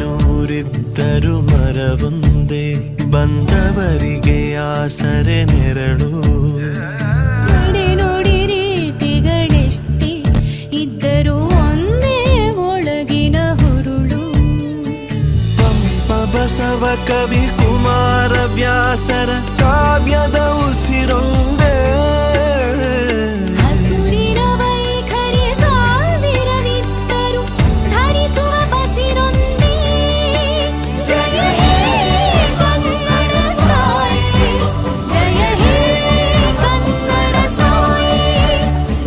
ಹರಿನೂರಿದ್ದರು ಮರವೊಂದೇ ಬಂದವರಿಗೆ ಆಸರೆ ನೆರಳು. ನೋಡಿ ನೋಡಿ ರೀತಿಗಳೆಷ್ಟೇ ಇದ್ದರೂ ಒಂದೇ ಒಳಗಿನ ಹುರುಳು. ಪಂಪ ಬಸವ ಕವಿ ಕುಮಾರ ವ್ಯಾಸರ ಕಾವ್ಯದ ಉಸಿರೊಂದೇ. ಹಸುರಿನ ವೈಖರಿ ಸಾವಿರವಿದ್ದರೂ ಧರಿಸುವ ಬಸಿರೊಂದೇ. ಜಯ ಹೇ ಕನ್ನಡ ತಾಯಿ, ಜಯ ಹೇ ಕನ್ನಡ ತಾಯಿ,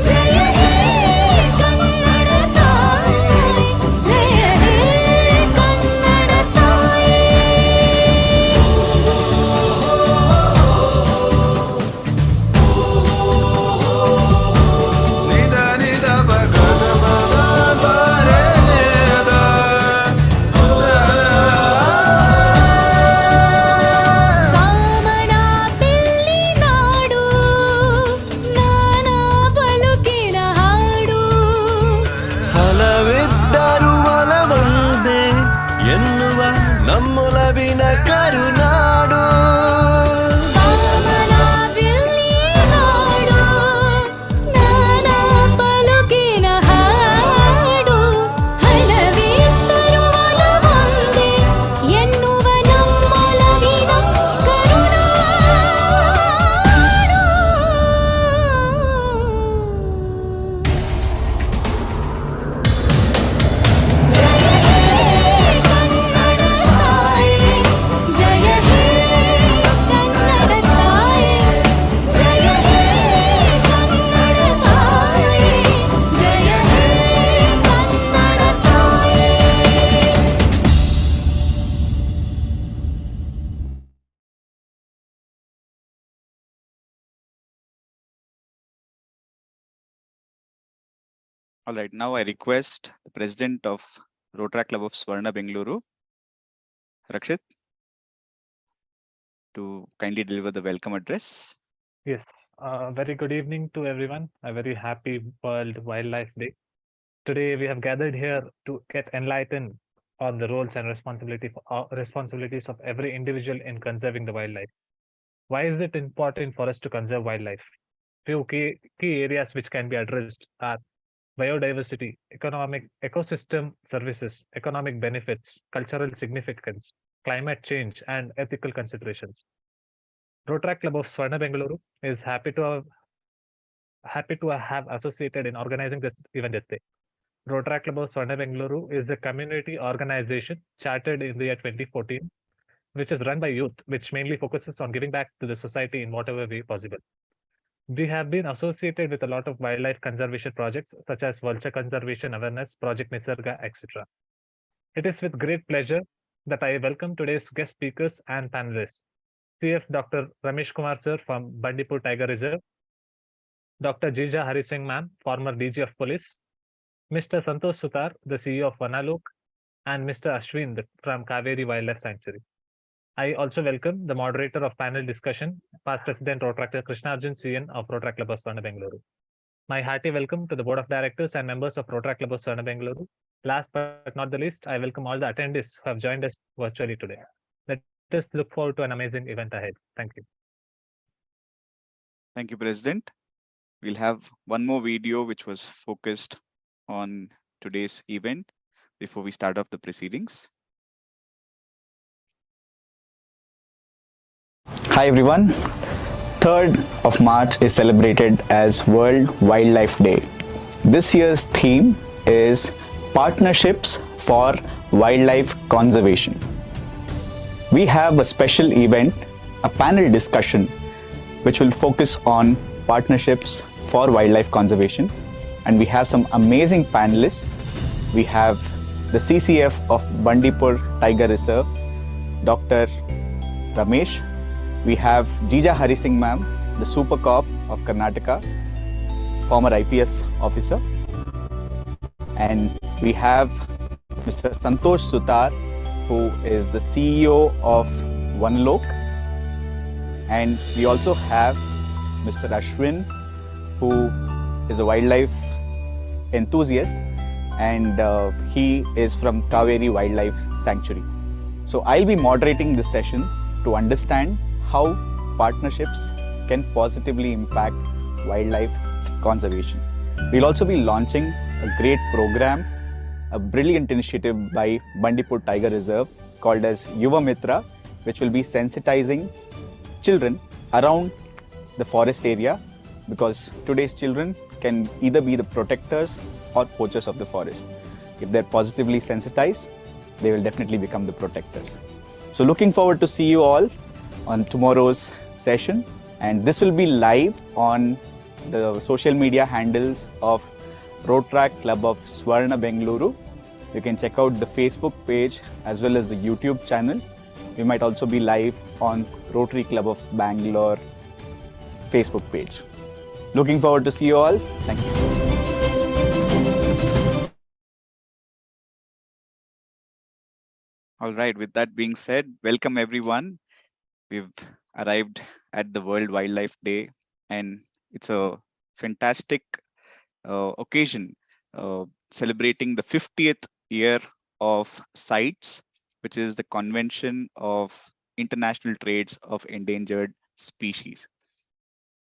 ಜಯ ಹೇ ಕನ್ನಡ ತಾಯಿ, ಜಯ ಹೇ ಕನ್ನಡ ತಾಯಿ. ನಿದ ನಿದ ಬಗದ ಮಗ ಸಾರೆ ನೇದ. ಕಾಮನ ಬೆಳ್ಳಿ ನಾಡು, ನಾನಾ ಬಲುಕಿನ ಹಾಡು. ಹಲವಿದ್ದರು ಒಲವೊಂದೇ ಎನ್ನುವ ನಮ್ಮೊಲವಿನ ಕರುನಾಡು. ಕಾಮನ ಬೆಳ್ಳಿ ನಾಡು, ನಾನಾ ಬಲುಕಿನ ಹಾಡು. ಹಲವಿದ್ದರೂ ಒಲವೊಂದೇ ಎನ್ನುವ ನಮ್ಮೊಲವಿನ ಕರುನಾಡು. ಜಯ ಹೇ ಕನ್ನಡ ತಾಯಿ, ಜಯ ಹೇ ಕನ್ನಡ ತಾಯಿ, ಜಯ ಹೇ ಕನ್ನಡ ತಾಯಿ. All right, now I request the President of Rotary Club of Swarna Bengaluru, Rakshit, to kindly deliver the welcome address. Yes, very good evening to everyone. A very happy World Wildlife Day. Today we have gathered here to get enlightened on the roles and responsibilities of every individual in conserving the wildlife. Why is it important for us to conserve wildlife? Few key areas which can be addressed are biodiversity, economic ecosystem services, economic benefits, cultural significance, climate change, and ethical considerations. Rotary Club of Swarna Bengaluru is happy to have associated in organizing this event today. Rotary Club of Swarna Bengaluru is a community organization chartered in the year 2014, which is run by youth, which mainly focuses on giving back to the society in whatever way possible. We have been associated with a lot of wildlife conservation projects such as vulture conservation awareness, Project Nisarga, etc. It is with great pleasure that I welcome today's guest speakers and panelists. CF Dr. Ramesh Kumar sir from Bandipur Tiger Reserve, Dr. Jija Hari Singh ma'am, former DG of Police, Mr. Santosh Sutar, the CEO of Vanalok, and Mr. Ashwin from Kaveri Wildlife Sanctuary. I also welcome the moderator of panel discussion, past President Rotary Krishnarjun CN of Rotary Club of Swarna Bengaluru. My hearty welcome to the Board of Directors and members of Rotary Club of Swarna Bengaluru. Last but not the least, I welcome all the attendees who have joined us virtually today. Let us look forward to an amazing event ahead. Thank you. Thank you, President. We'll have one more video which was focused on today's event before we start off the proceedings. Hi everyone. 3rd of March is celebrated as World Wildlife Day. This year's theme is Partnerships for Wildlife Conservation. We have a special event, a panel discussion, which will focus on partnerships for wildlife conservation. And we have some amazing panelists. We have the CCF of Bandipur Tiger Reserve, Dr. Ramesh. We have Jija Harisingh ma'am, the Super Cop of Karnataka, former IPS officer. And we have Mr. Santosh Sutar, who is the CEO of One Lok. And we also have Mr. Ashwin, who is a wildlife enthusiast, and he is from Kaveri Wildlife Sanctuary. So I'll be moderating this session to understand how partnerships can positively impact wildlife conservation. We'll also be launching a great program, a brilliant initiative by Bandipur Tiger Reserve called as Yuva Mitra, which will be sensitizing children around the forest area, because today's children can either be the protectors or poachers of the forest. If they're positively sensitized, they will definitely become the protectors. So looking forward to see you all on tomorrow's session, and this will be live on the social media handles of Rotrack Club of Swarna Bengaluru. You can check out the Facebook page as well as the YouTube channel. We might also be live on Rotary Club of Bangalore Facebook page. Looking forward to see you all. Thank you. All right, with that being said, welcome everyone. We've arrived at the World Wildlife Day, and it's a fantastic occasion celebrating the 50th year of CITES, which is the Convention of International Trades of Endangered Species.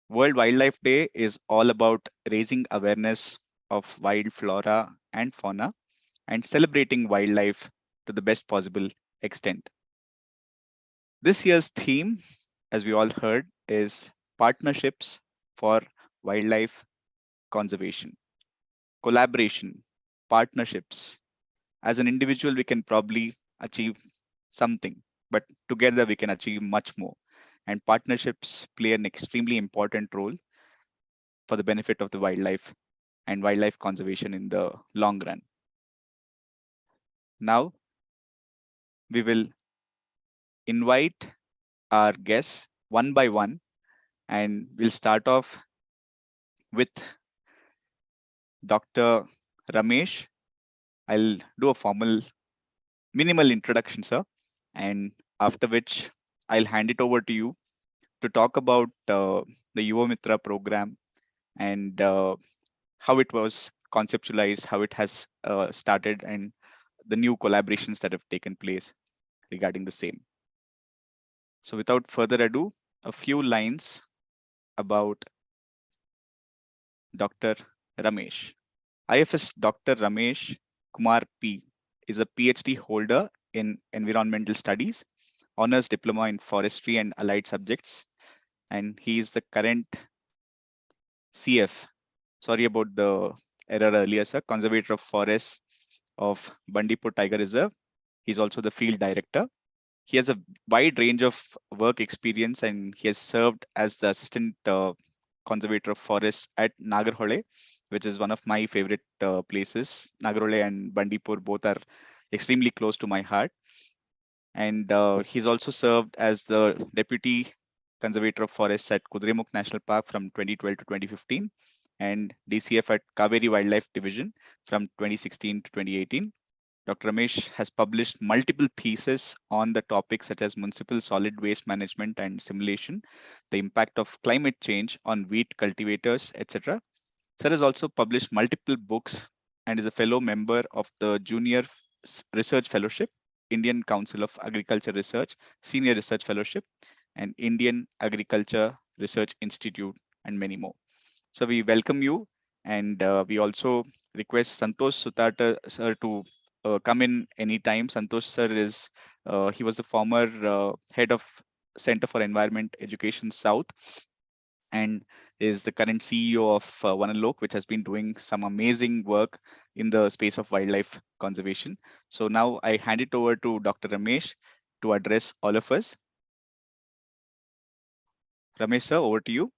World Wildlife Day is all about raising awareness of wild flora and fauna and celebrating wildlife to the best possible extent. This year's theme, as we all heard, is partnerships for wildlife conservation. Collaboration, partnerships. As an individual, we can probably achieve something, but together we can achieve much more. And partnerships play an extremely important role for the benefit of the wildlife and wildlife conservation in the long run. Now, we will invite our guests one by one, and we'll start off with Dr. Ramesh. I'll do a formal, minimal introduction, sir, and after which I'll hand it over to you to talk about the Yuva Mitra program and how it was conceptualized, how it has started, and the new collaborations that have taken place regarding the same. So without further ado, a few lines about Dr. Ramesh. IFS Dr. Ramesh Kumar P is a PhD holder in environmental studies, honors diploma in forestry and allied subjects, and he is the current CF. Sorry about the error earlier, sir. Conservator of Forests of Bandipur Tiger Reserve. He's also the field director. He has a wide range of work experience, and he has served as the assistant conservator of forests at Nagarhole, which is one of my favorite places. Nagarhole and Bandipur both are extremely close to my heart. And he's also served as the deputy conservator of forests at Kudremukh National Park from 2012 to 2015, and DCF at Kaveri Wildlife Division from 2016 to 2018. Dr. Ramesh has published multiple theses on the topics such as municipal solid waste management and simulation, the impact of climate change on wheat cultivators, etc. Sir has also published multiple books and is a fellow member of the Junior Research Fellowship, Indian Council of Agriculture Research, Senior Research Fellowship, and Indian Agriculture Research Institute, and many more. So we welcome you, and we also request Santosh Sutar sir to come in anytime. Santosh sir is, he was the former head of Center for Environment Education South, and is the current CEO of Vanalok, which has been doing some amazing work in the space of wildlife conservation. So now I hand it over to Dr. Ramesh to address all of us. Ramesh sir, over to you.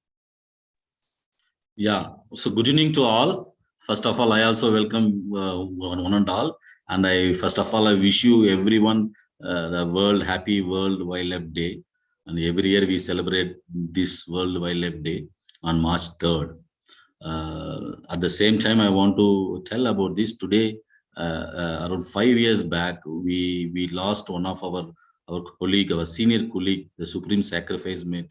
Yeah, so good evening to all. First of all, I also welcome one and all. And first of all, I wish you everyone the Happy World Wildlife Day. And every year we celebrate this World Wildlife Day on March 3rd. At the same time, I want to tell about this today. Around 5 years back, we lost one of our colleague, our senior colleague, the supreme sacrifice made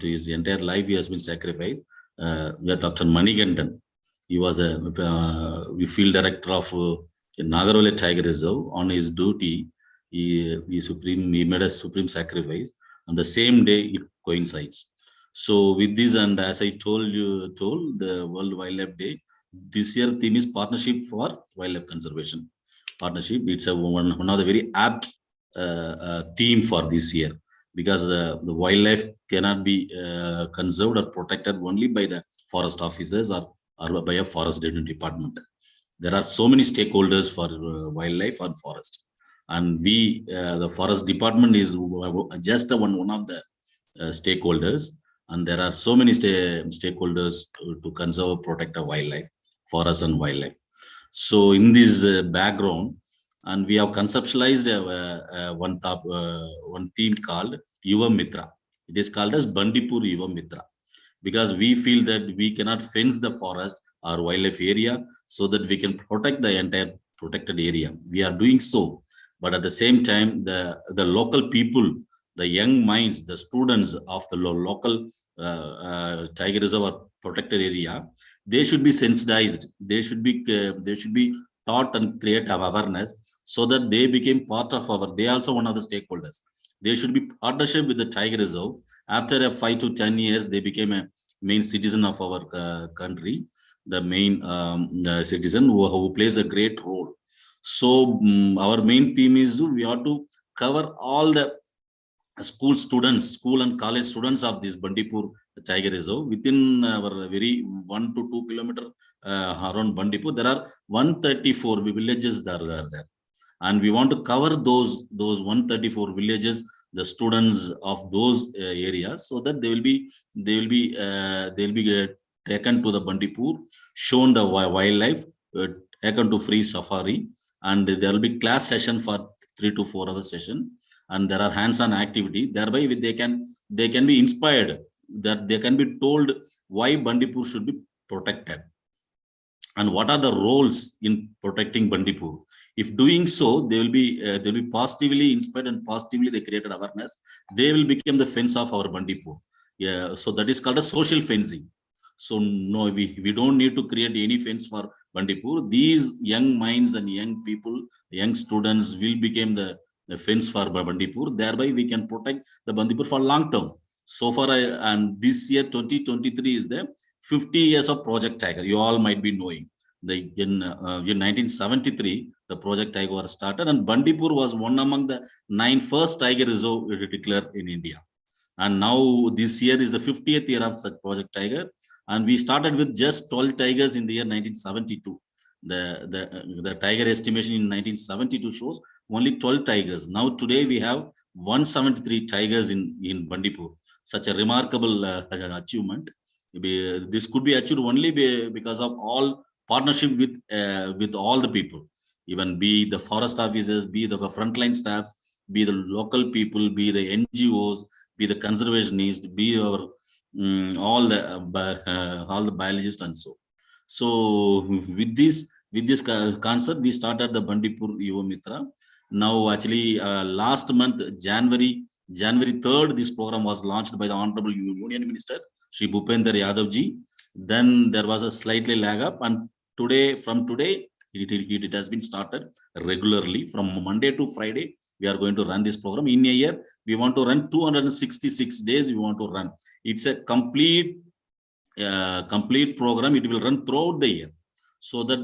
to his entire life. He has been sacrificed. Dr. Manigandan. He was a field director of Nagarole Tiger Reserve. On his duty, he made a supreme sacrifice. On the same day, it coincides. So with this, and as I told the World Wildlife Day, this year theme is partnership for wildlife conservation. Partnership. It's one of the very apt theme for this year, because the wildlife cannot be conserved or protected only by the forest officers or by a forest department. There are so many stakeholders for wildlife and forest, and we, the forest department, is just one of the stakeholders, and there are so many stakeholders to conserve, protect the wildlife, forest and wildlife. So in this background, and we have conceptualized one theme called Yuva Mitra. It is called as Bandipur Yuva Mitra, because we feel that we cannot fence the forest or wildlife area so that we can protect the entire protected area. We are doing so, but at the same time, the local people, the young minds, the students of the local tiger reserve or protected area, they should be sensitized. They should be taught and create awareness so that they became part of they also one of the stakeholders. They should be partnership with the tiger reserve. After 5 to 10 years, they became a main citizen of our country, the main citizen who plays a great role. So our main theme is we have to cover all the school and college students of this Bandipur Tiger Reserve within our very 1 to 2 kilometer around Bandipur. There are 134 villages that are there, and we want to cover those 134 villages, the students of those areas, so that they will be taken to the Bandipur, shown the wildlife, taken to free safari, and there will be class session for 3 to 4 hours session, and there are hands-on activity. Thereby they can be inspired, that they can be told why Bandipur should be protected and what are the roles in protecting Bandipur. If doing so, they will be positively inspired, and positively they created awareness. They will become the fence of our Bandipur. Yeah, so that is called a social fencing. So no, we don't need to create any fence for Bandipur. These young minds and young people, young students will become the fence for Bandipur. Thereby we can protect the Bandipur for long term. So far, and this year 2023 is the 50 years of Project Tiger. You all might be knowing. In 1973, the Project Tiger was started, and Bandipur was one among the 9 first tiger reserve declared in India. And now this year is the 50th year of such Project Tiger, and we started with just 12 tigers in the year 1972. The tiger estimation in 1972 shows only 12 tigers. Now today we have 173 tigers in Bandipur. Such a remarkable achievement. This could be achieved only because of all partnership with all the people, even be the forest officers, be the frontline staffs, be the local people, be the NGOs, be the conservationists, be our all the biologists and so. So with this concept, we started the Bandipur Yuva Mitra. Now actually last month, January 3rd, this program was launched by the Honorable Union Minister, Shri Bhupender Yadav ji. Then there was a slightly lag up, and from today, it has been started regularly from Monday to Friday. We are going to run this program. In a year, we want to run 266 days. We want to run. It's a complete program. It will run throughout the year, so that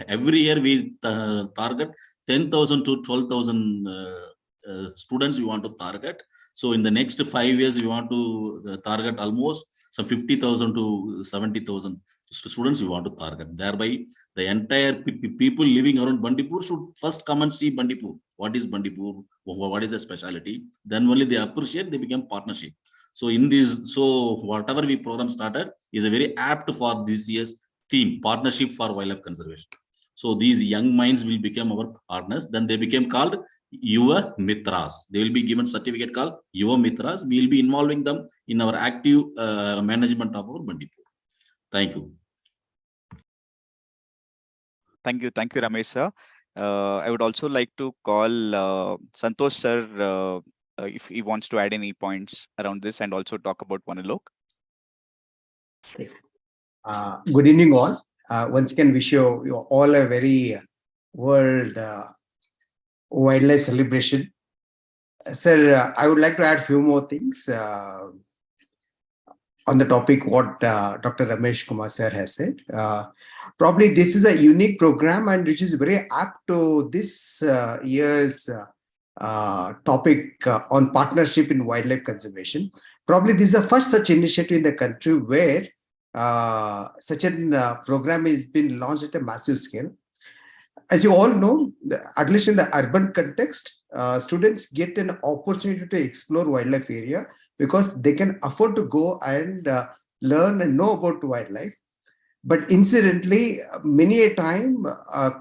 every year we target 10,000 to 12,000 students we want to target. So in the next 5 years, we want to target almost some 50,000 to 70,000 students we want to target. Thereby, the entire people living around Bandipur should first come and see Bandipur. What is Bandipur? What is the specialty? Then only they appreciate, they become partnership. So in this, so whatever we program started is a very apt for this year's theme, partnership for wildlife conservation. So these young minds will become our partners. Then they became called Yuva Mitras. They will be given certificate called Yuva Mitras. We will be involving them in our active management of our Bandipur. Thank you. Thank you, Ramesh sir. I would also like to call Santosh sir if he wants to add any points around this and also talk about Vanalok. Good evening, all. Once again, wish you all a very World Wildlife Celebration. Sir, I would like to add a few more things on the topic what Dr. Ramesh Kumar sir has said. Probably this is a unique program and which is very apt to this year's topic on partnership in wildlife conservation. Probably this is the first such initiative in the country where such a program is being launched at a massive scale. As you all know, at least in the urban context, students get an opportunity to explore wildlife area because they can afford to go and learn and know about wildlife. But incidentally, many a time,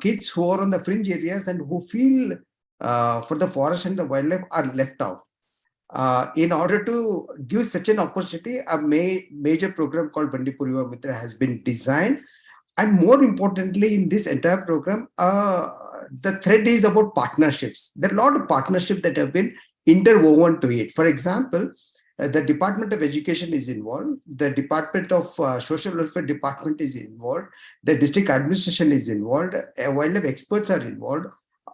kids who are on the fringe areas and who feel for the forest and the wildlife are left out. In order to give such an opportunity, a major program called Bandipur Yuva Mitra has been designed. And more importantly, in this entire program, the thread is about partnerships. There are a lot of partnerships that have been interwoven to it. For example, the Department of Education is involved. The Department of Social Welfare Department is involved. The district administration is involved. Wildlife experts are involved.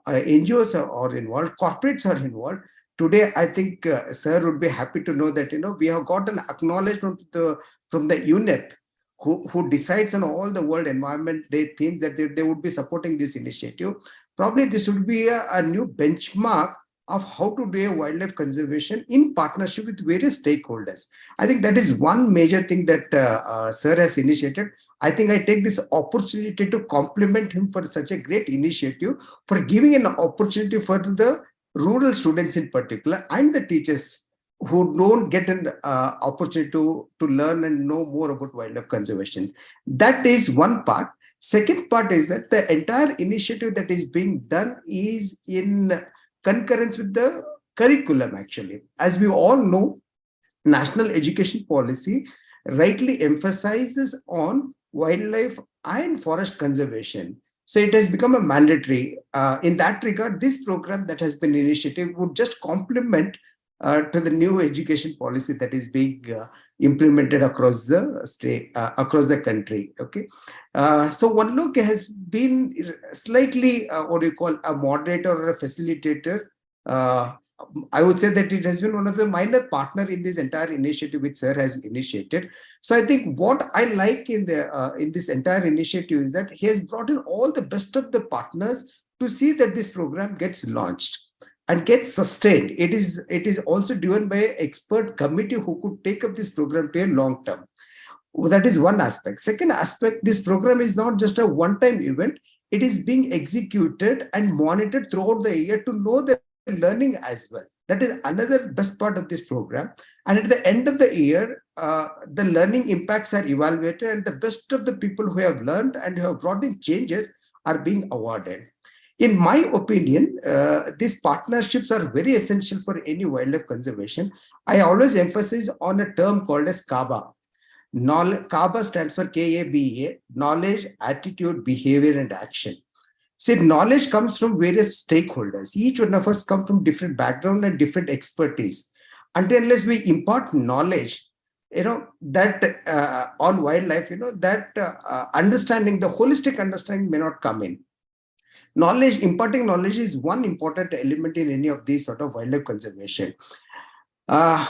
NGOs are involved. Corporates are involved. Today, I think sir would be happy to know that we have got an acknowledgement from the UNEP, who decides on all the World Environment Day themes that they would be supporting this initiative. Probably this would be a new benchmark of how to do a wildlife conservation in partnership with various stakeholders. I think that is one major thing that sir has initiated. I think I take this opportunity to compliment him for such a great initiative, for giving an opportunity for the rural students in particular and the teachers who don't get an opportunity to learn and know more about wildlife conservation. That is one part. Second part is that the entire initiative that is being done is in concurrence with the curriculum actually. As we all know, national education policy rightly emphasizes on wildlife and forest conservation. So it has become a mandatory. In that regard, this program that has been initiated would just complement to the new education policy that is being implemented across the state, across the country. Okay, so Vanalok has been slightly what do you call a moderator or a facilitator. I would say that it has been one of the minor partner in this entire initiative which sir has initiated. So I think what I like in this entire initiative is that he has brought in all the best of the partners to see that this program gets launched and gets sustained. It is also driven by an expert committee who could take up this program to a long term. Well, that is one aspect. Second aspect, this program is not just a one-time event. It is being executed and monitored throughout the year to know the learning as well. That is another best part of this program. And at the end of the year, the learning impacts are evaluated and the best of the people who have learned and who have brought in changes are being awarded. In my opinion, these partnerships are very essential for any wildlife conservation. I always emphasize on a term called as KABA. KABA stands for KABA, knowledge, attitude, behavior, and action. See, knowledge comes from various stakeholders. Each one of us come from different background and different expertise. Unless we impart knowledge, that on wildlife, that understanding, the holistic understanding may not come in. Knowledge, imparting knowledge is one important element in any of these sort of wildlife conservation. Another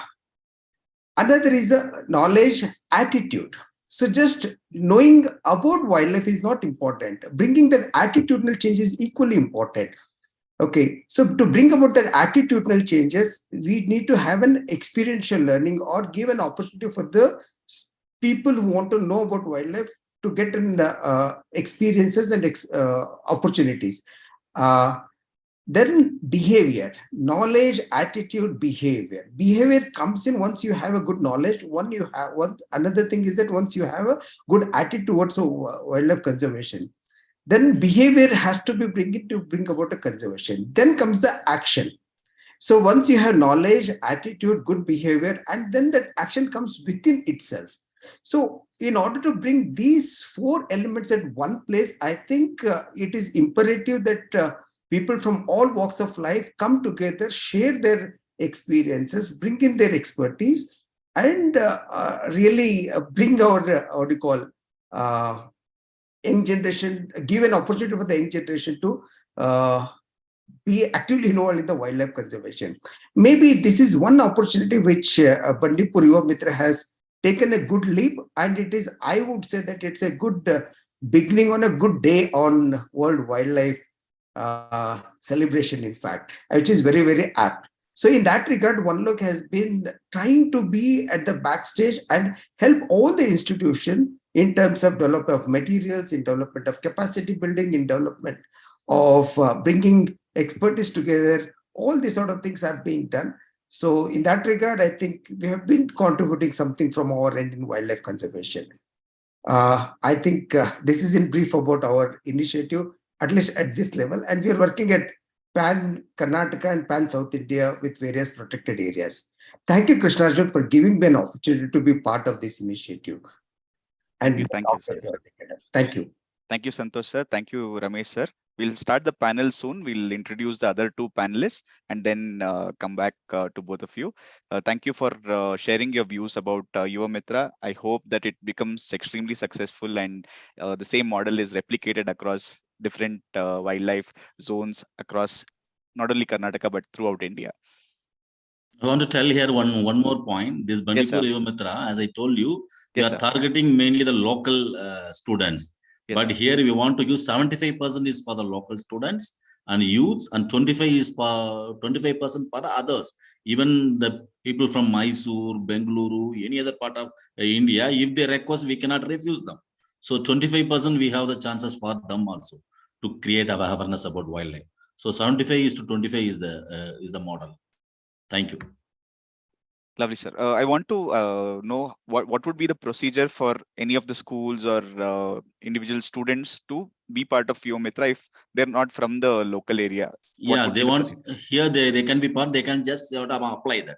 is the knowledge attitude. So just knowing about wildlife is not important. Bringing that attitudinal change is equally important. Okay, so to bring about that attitudinal changes, we need to have an experiential learning or give an opportunity for the people who want to know about wildlife to get in experiences and opportunities. Then behavior, knowledge, attitude, behavior. Behavior comes in once you have a good knowledge. Another thing is that once you have a good attitude towards wildlife conservation, then behavior has to be bring about a conservation. Then comes the action. So once you have knowledge, attitude, good behavior, and then that action comes within itself. So in order to bring these four elements at one place, I think it is imperative that people from all walks of life come together, share their experiences, bring in their expertise, and really bring our, what do you call, young generation, give an opportunity for the young generation to be actively involved in the wildlife conservation. Maybe this is one opportunity which Bandipur Yuva Mitra has taken a good leap, and it is, I would say that it's a good beginning on a good day on World Wildlife celebration, in fact, which is very, very apt. So in that regard, OneLook has been trying to be at the backstage and help all the institution in terms of development of materials, in development of capacity building, in development of bringing expertise together. All these sort of things are being done. So in that regard, I think we have been contributing something from our end in wildlife conservation. I think this is in brief about our initiative, at least at this level, and we are working at Pan Karnataka and Pan South India with various protected areas. Thank you, Krishnarjun, for giving me an opportunity to be part of this initiative. And Thank you, sir. Thank you. Thank you, Santosh sir. Thank you, Ramesh sir. We'll start the panel soon. We'll introduce the other two panelists and then come back to both of you. Thank you for sharing your views about Yuva Mitra. I hope that it becomes extremely successful and the same model is replicated across different wildlife zones across not only Karnataka but throughout India. I want to tell here one more point. This Bandipur Yuva Mitra, as I told you, we are targeting mainly the local students. But here we want to use 75% is for the local students and youths, and 25% for the others. Even the people from Mysore, Bengaluru, any other part of India, if they request, we cannot refuse them. So 25% we have the chances for them also to create awareness about wildlife. So 75 is to 25 is the model. Thank you. Lovely, sir. I want to know what would be the procedure for any of the schools or individual students to be part of Yuva Mitra if they're not from the local area. Yeah, they want here they can be part. They can just apply that.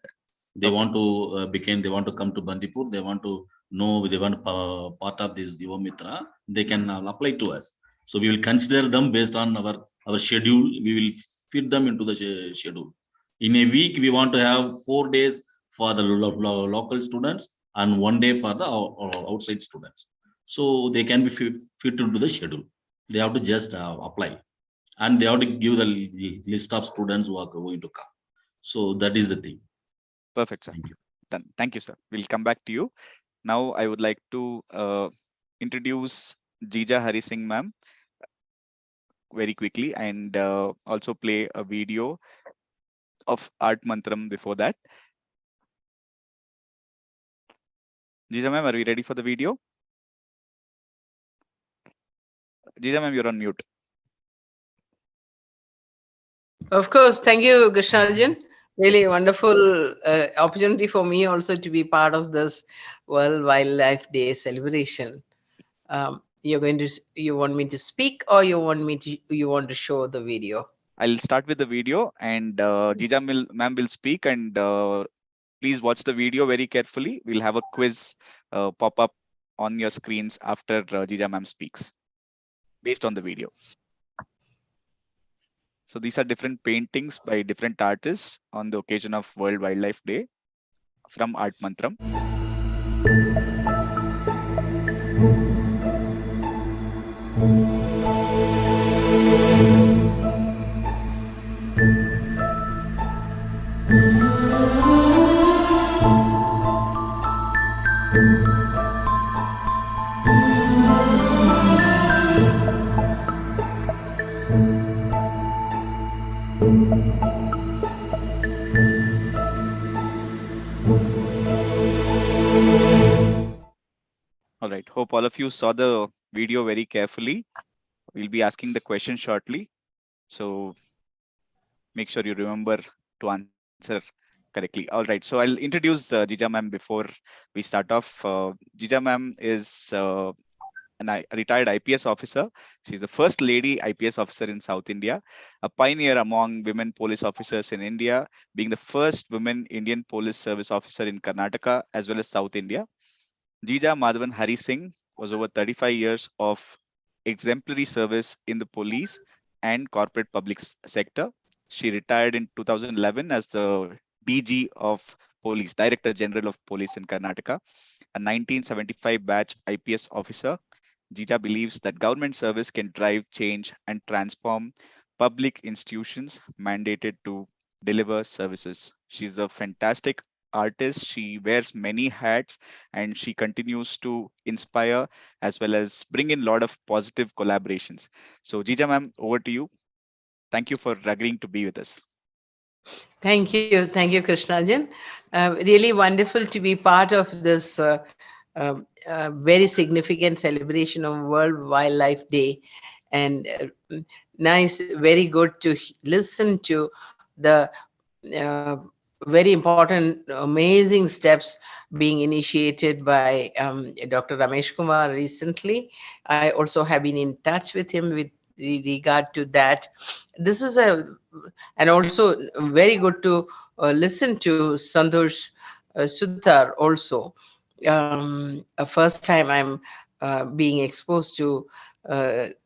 They want to they want to come to Bandipur. They want to know, they want part of this Yuva Mitra. They can apply to us. So we will consider them based on our schedule. We will fit them into the schedule. In a week, we want to have 4 days for the local students and 1 day for the outside students. So they can be fit into the schedule. They have to just apply, and they have to give the list of students who are going to come. So that is the thing. Perfect, sir. Thank you. Done. Thank you, sir. We'll come back to you. Now I would like to introduce Jija Hari Singh ma'am very quickly and also play a video of Art Mantram before that. Jija ma'am, are we ready for the video? Jija ma'am, you're on mute. Of course. Thank you, Krishnarjan. Really wonderful opportunity for me also to be part of this World Wildlife Day celebration. You want me to speak, or you want to show the video? I'll start with the video, and Jija ma'am will speak, and please watch the video very carefully. We'll have a quiz pop up on your screens after Jija ma'am speaks based on the video. So these are different paintings by different artists on the occasion of World Wildlife Day from Art Mantram. hope all of you saw the video very carefully. We'll be asking the question shortly. So make sure you remember to answer correctly. All right. So I'll introduce Jija ma'am before we start off. Jija ma'am is a retired IPS officer. She's the first lady IPS officer in South India, a pioneer among women police officers in India, being the first women Indian police service officer in Karnataka as well as South India. Jija Madhavan Hari Singh was over 35 years of exemplary service in the police and corporate public sector. She retired in 2011 as the DG of Police, Director General of Police in Karnataka, a 1975 batch IPS officer. Jija believes that government service can drive change and transform public institutions mandated to deliver services. She's a fantastic artist. She wears many hats and she continues to inspire as well as bring in a lot of positive collaborations. So Jija ma'am, over to you. Thank you for agreeing to be with us. Thank you, Krishnajan. Really wonderful to be part of this very significant celebration of World Wildlife Day, and nice, very good to listen to the very important, amazing steps being initiated by Dr. Ramesh Kumar recently. I also have been in touch with him with regard to that. This is and also very good to listen to Santosh Sudhar also. A first time I'm being exposed to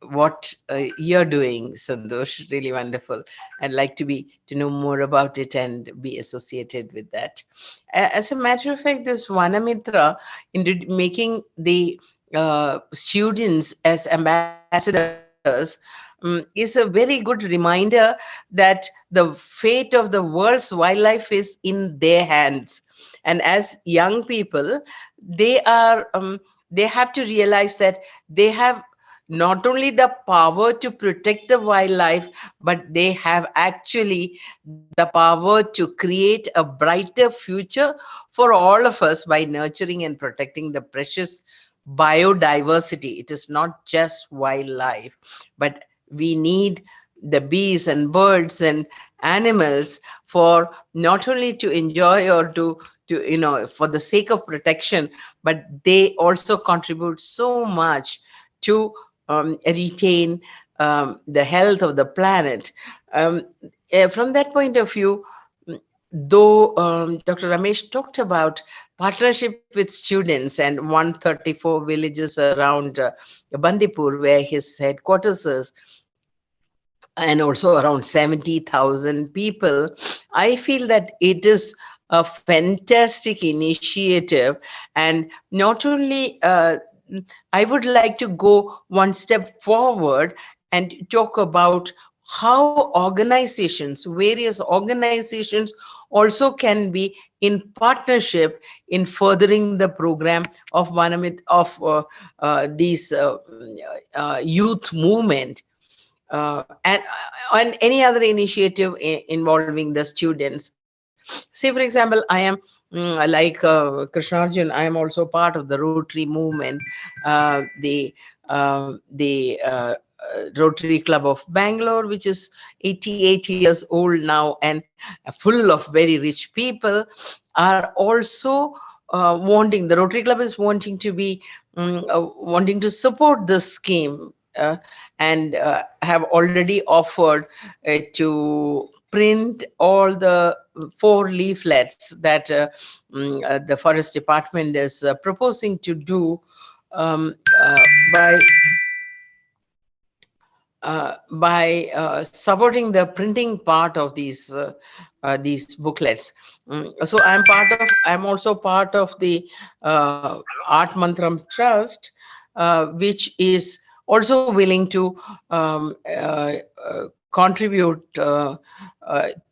what you're doing, Santosh. Really wonderful. I'd like to know more about it and be associated with that. As a matter of fact, this Vanamitra, in making the students as ambassadors, is a very good reminder that the fate of the world's wildlife is in their hands. And as young people, they have to realize that they have not only the power to protect the wildlife, but they have actually the power to create a brighter future for all of us by nurturing and protecting the precious biodiversity. It is not just wildlife, but we need the bees and birds and animals for not only to enjoy or to for the sake of protection, but they also contribute so much to retain the health of the planet. From that point of view, though Dr. Ramesh talked about partnership with students and 134 villages around Bandipur, where his headquarters is, and also around 70,000 people, I feel that it is a fantastic initiative. And not only, I would like to go one step forward and talk about how organizations, various organizations also can be in partnership in furthering the program of Vanamit, of these youth movement. And any other initiative involving the students. Say, for example, I am like Krishnarjan, I am also part of the Rotary movement, the Rotary Club of Bangalore, which is 88 years old now and full of very rich people, are also wanting, the Rotary Club is wanting to be, wanting to support this scheme. And have already offered to print all the 4 leaflets that the Forest Department is proposing to do by supporting the printing part of these booklets. So I'm also part of the Art Mantram Trust, which is also willing to contribute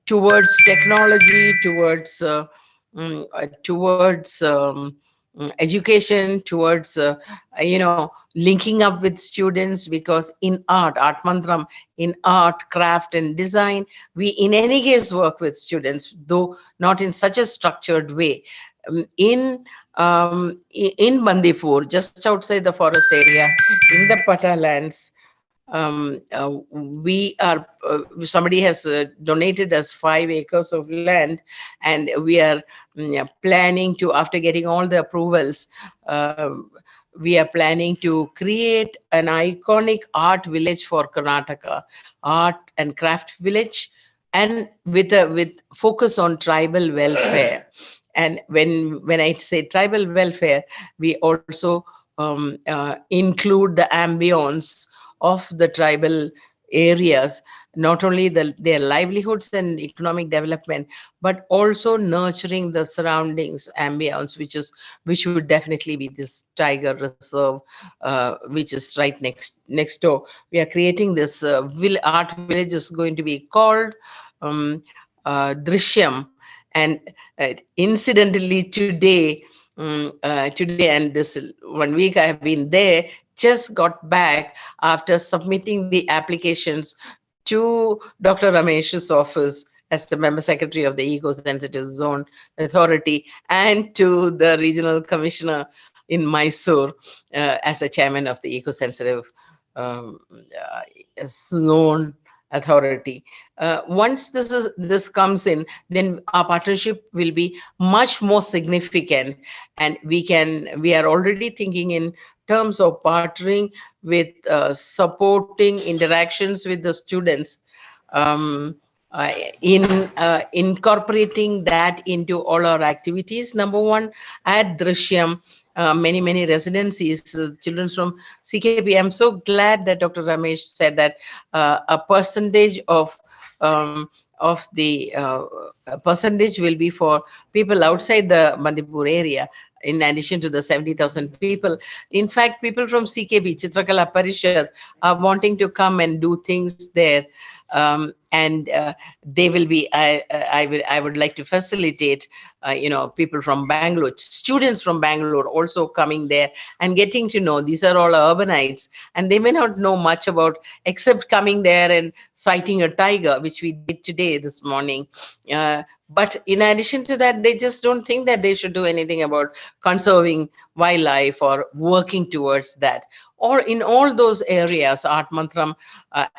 towards technology, towards education, towards linking up with students, because in art mantram, in art, craft and design, we in any case work with students, though not in such a structured way. In in Bandipur, just outside the forest area, in the Pata lands, we are somebody has donated us 5 acres of land, and we are planning to, after getting all the approvals, we are planning to create an iconic art village for Karnataka, art and craft village, and with focus on tribal welfare. And when I say tribal welfare, we also include the ambience of the tribal areas, not only their livelihoods and economic development, but also nurturing the surroundings ambience, which would definitely be this tiger reserve, which is right next door. We are creating this art village, is going to be called Drishyam. And incidentally, today and this 1 week I have been there, just got back after submitting the applications to Dr. Ramesh's office as the member secretary of the Eco-Sensitive Zone Authority, and to the regional commissioner in Mysore as a chairman of the Eco-Sensitive Zone Authority. Once this comes in, then our partnership will be much more significant, and we are already thinking in terms of partnering with supporting interactions with the students, in incorporating that into all our activities. Number one, at Drishyam, many residencies, children from CKP. I'm so glad that Dr. Ramesh said that a percentage of the percentage will be for people outside the Bandipur area, in addition to the 70,000 people. In fact, people from CKP, Chitrakala Parishad, are wanting to come and do things there. And they will be, I would like to facilitate, people from Bangalore, students from Bangalore also coming there and getting to know. These are all urbanites, and they may not know much about, except coming there and sighting a tiger, which we did today, this morning. But in addition to that, they just don't think that they should do anything about conserving wildlife or working towards that. Or in all those areas, Art Mantram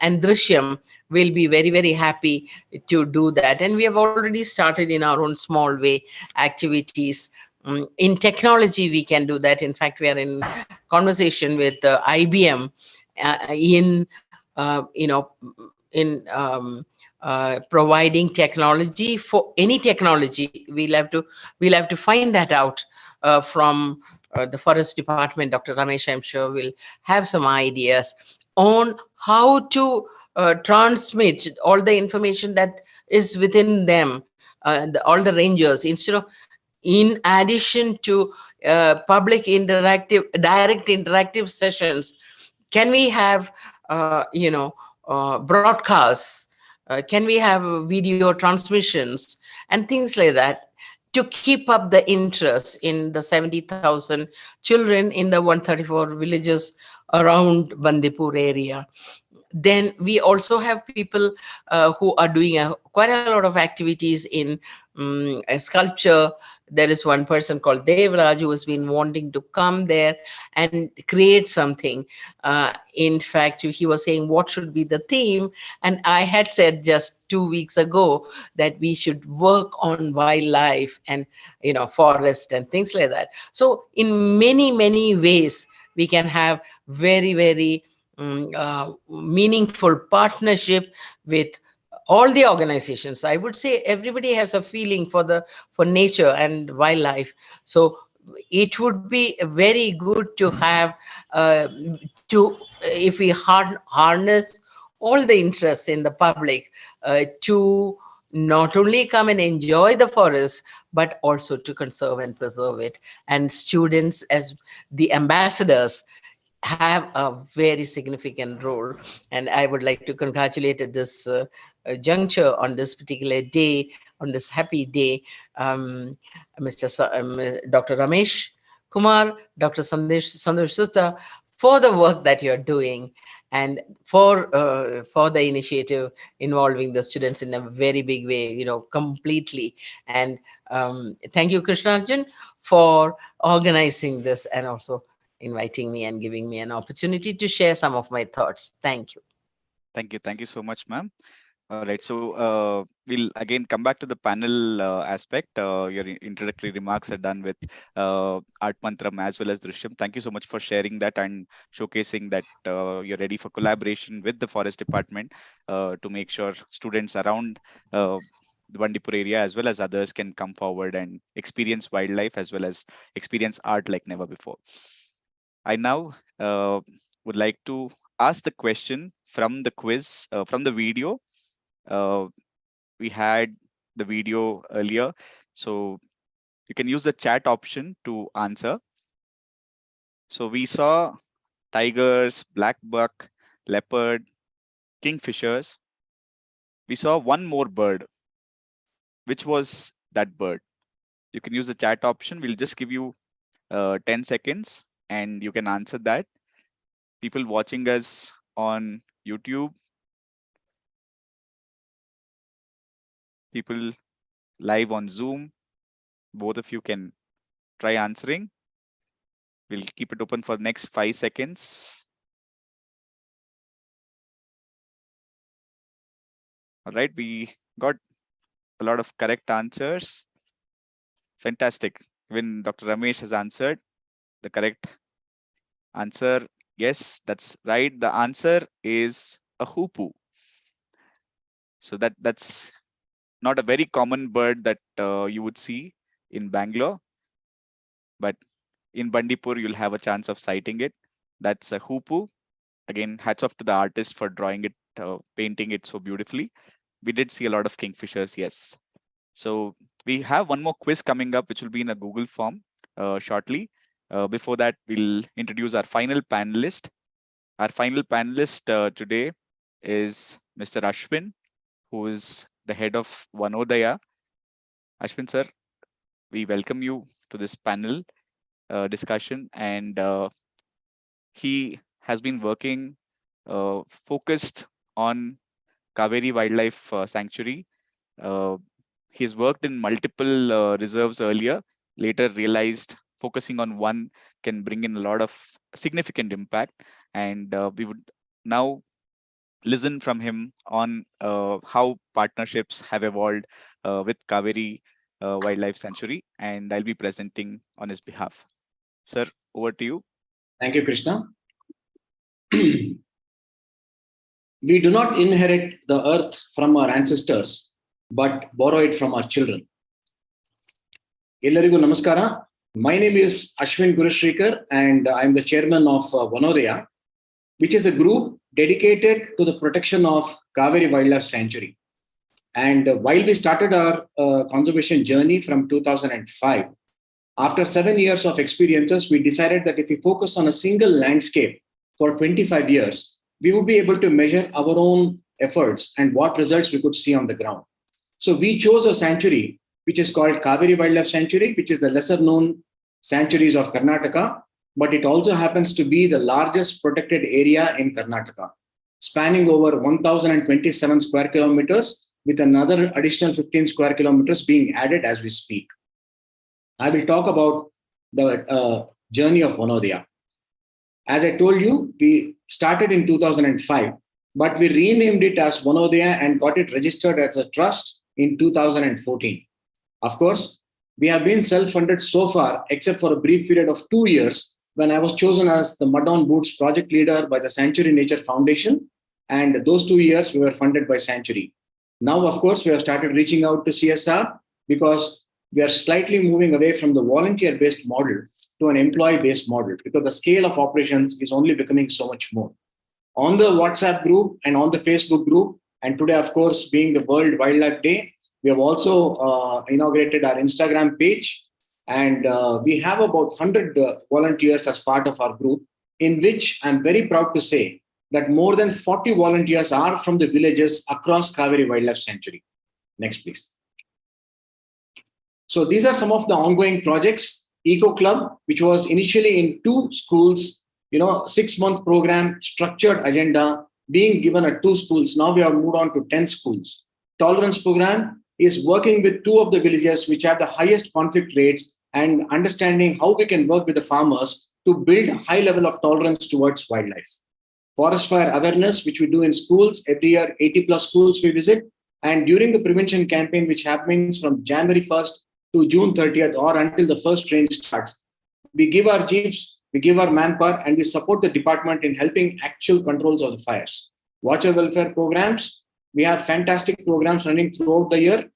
and Drishyam will be very happy to do that. And we have already started in our own small way activities. In technology, we can do that. In fact, we are in conversation with IBM providing technology. For any technology, we'll have to find that out from the forest department. Dr. Ramesh, I'm sure, will have some ideas on how to transmit all the information that is within them, all the rangers, instead of, in addition to public direct interactive sessions, can we have broadcasts, can we have video transmissions and things like that, to keep up the interest in the 70,000 children in the 134 villages around Bandipur area. Then we also have people who are doing quite a lot of activities in sculpture. There is one person called Devraj who has been wanting to come there and create something. In fact, he was saying what should be the theme, and I had said just 2 weeks ago that we should work on wildlife and forest and things like that. So in many ways we can have very meaningful partnership with all the organizations. I would say everybody has a feeling for nature and wildlife. So it would be very good to have if we harness all the interests in the public to not only come and enjoy the forest, but also to conserve and preserve it. And students, as the ambassadors, have a very significant role. And I would like to congratulate at this juncture, on this particular day, on this happy day, Dr. Ramesh Kumar, Dr. Sandesh Sutta, for the work that you're doing, and for the initiative involving the students in a very big way, completely. And thank you, Krishnarjan, for organizing this and also inviting me and giving me an opportunity to share some of my thoughts. Thank you. Thank you. Thank you so much, ma'am. All right. So we'll again come back to the panel aspect. Your introductory remarks are done with Art Mantram as well as Drishyam. Thank you so much for sharing that and showcasing that you're ready for collaboration with the Forest Department to make sure students around the Bandipur area as well as others can come forward and experience wildlife as well as experience art like never before. I now would like to ask the question from the quiz, from the video. We had the video earlier, so you can use the chat option to answer. So we saw tigers, black buck, leopard, kingfishers. We saw one more bird. Which was that bird? You can use the chat option. We'll just give you 10 seconds and you can answer that. People watching us on YouTube, people live on Zoom, both of you can try answering. We'll keep it open for the next 5 seconds. All right, we got a lot of correct answers. Fantastic. Even Dr. Ramesh has answered the correct answer. Yes, that's right. The answer is a hoopoe. So that's not a very common bird that you would see in Bangalore, but in Bandipur, you'll have a chance of sighting it. That's a hoopoe. Again, hats off to the artist for drawing it, painting it so beautifully. We did see a lot of kingfishers, yes. So we have one more quiz coming up, which will be in a Google form shortly. Before that, we'll introduce our final panelist. Our final panelist today is Mr. Ashwin, who is the head of Vanodaya. Ashwin sir, we welcome you to this panel discussion, and he has been working focused on Kaveri Wildlife Sanctuary. He's worked in multiple reserves earlier, later realized focusing on one can bring in a lot of significant impact. And we would now listen from him on how partnerships have evolved with Kaveri Wildlife Sanctuary, and I'll be presenting on his behalf. Sir, over to you. Thank you, Krishna. We do not inherit the earth from our ancestors, but borrow it from our children. Ellarigu namaskara. My name is Ashwin Gurushrikar, and I'm the chairman of Vanodaya, which is a group dedicated to the protection of Kaveri Wildlife Sanctuary. And while we started our conservation journey from 2005, after 7 years of experiences, we decided that if we focus on a single landscape for 25 years, we would be able to measure our own efforts and what results we could see on the ground. So we chose a sanctuary, which is called Kaveri Wildlife Sanctuary, which is the lesser known sanctuaries of Karnataka, but it also happens to be the largest protected area in Karnataka, spanning over 1,027 square kilometers, with another additional 15 square kilometers being added as we speak. I will talk about the journey of Vanodaya. As I told you, we started in 2005, but we renamed it as Vanodaya and got it registered as a trust in 2014. Of course, we have been self-funded so far, except for a brief period of 2 years when I was chosen as the Mud on Boots project leader by the Sanctuary Nature Foundation. And those 2 years we were funded by Sanctuary. Now, of course, we have started reaching out to CSR because we are slightly moving away from the volunteer-based model to an employee-based model because the scale of operations is only becoming so much more. On the WhatsApp group and on the Facebook group, and today, of course, being the World Wildlife Day, we have also inaugurated our Instagram page, and we have about 100 volunteers as part of our group, in which I'm very proud to say that more than 40 volunteers are from the villages across Kaveri Wildlife Sanctuary. Next, please. So these are some of the ongoing projects. Eco Club, which was initially in 2 schools, 6-month program, structured agenda being given at 2 schools. Now we have moved on to 10 schools. Tolerance program is working with 2 of the villages which have the highest conflict rates and understanding how we can work with the farmers to build a high level of tolerance towards wildlife. Forest fire awareness, which we do in schools every year, 80 plus schools we visit. And during the prevention campaign, which happens from January 1st to June 30th or until the first rain starts, we give our jeeps, we give our manpower, and we support the department in helping actual controls of the fires. Watcher welfare programs, we have fantastic programs running throughout the year.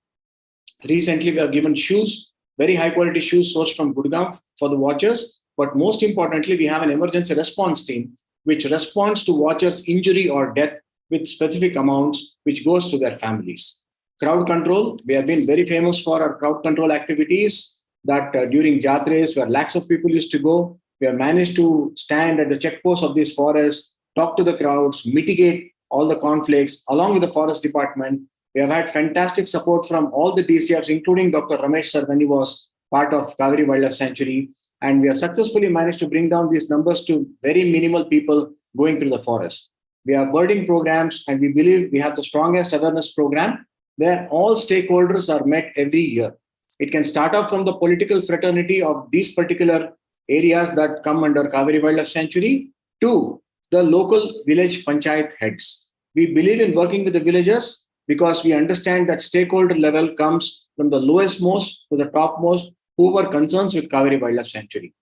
Recently, we have given shoes, very high quality shoes sourced from Gurgaon for the watchers. But most importantly, we have an emergency response team which responds to watchers' injury or death with specific amounts which goes to their families. Crowd control, we have been very famous for our crowd control activities that during Jatres where lakhs of people used to go, we have managed to stand at the checkposts of these forests, talk to the crowds, mitigate all the conflicts along with the forest department. We have had fantastic support from all the DCFs, including Dr. Ramesh sir when he was part of Kaveri Wildlife Sanctuary. And we have successfully managed to bring down these numbers to very minimal people going through the forest. We have birding programs, and we believe we have the strongest awareness program where all stakeholders are met every year. It can start off from the political fraternity of these particular areas that come under Kaveri Wildlife Sanctuary to the local village panchayat heads. We believe in working with the villagers because we understand that stakeholder level comes from the lowest most to the topmost who were concerns with Kaveri Wildlife Sanctuary.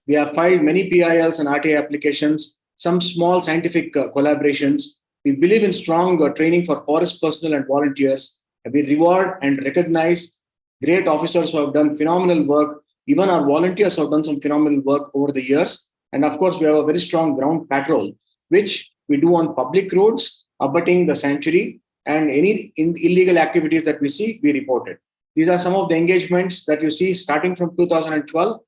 We have filed many PILs and RTA applications, some small scientific collaborations. We believe in strong training for forest personnel and volunteers. We reward and recognize great officers who have done phenomenal work. Even our volunteers have done some phenomenal work over the years. And of course, we have a very strong ground patrol, which we do on public roads, abutting the sanctuary, and any illegal activities that we see, we report it. These are some of the engagements that you see starting from 2012.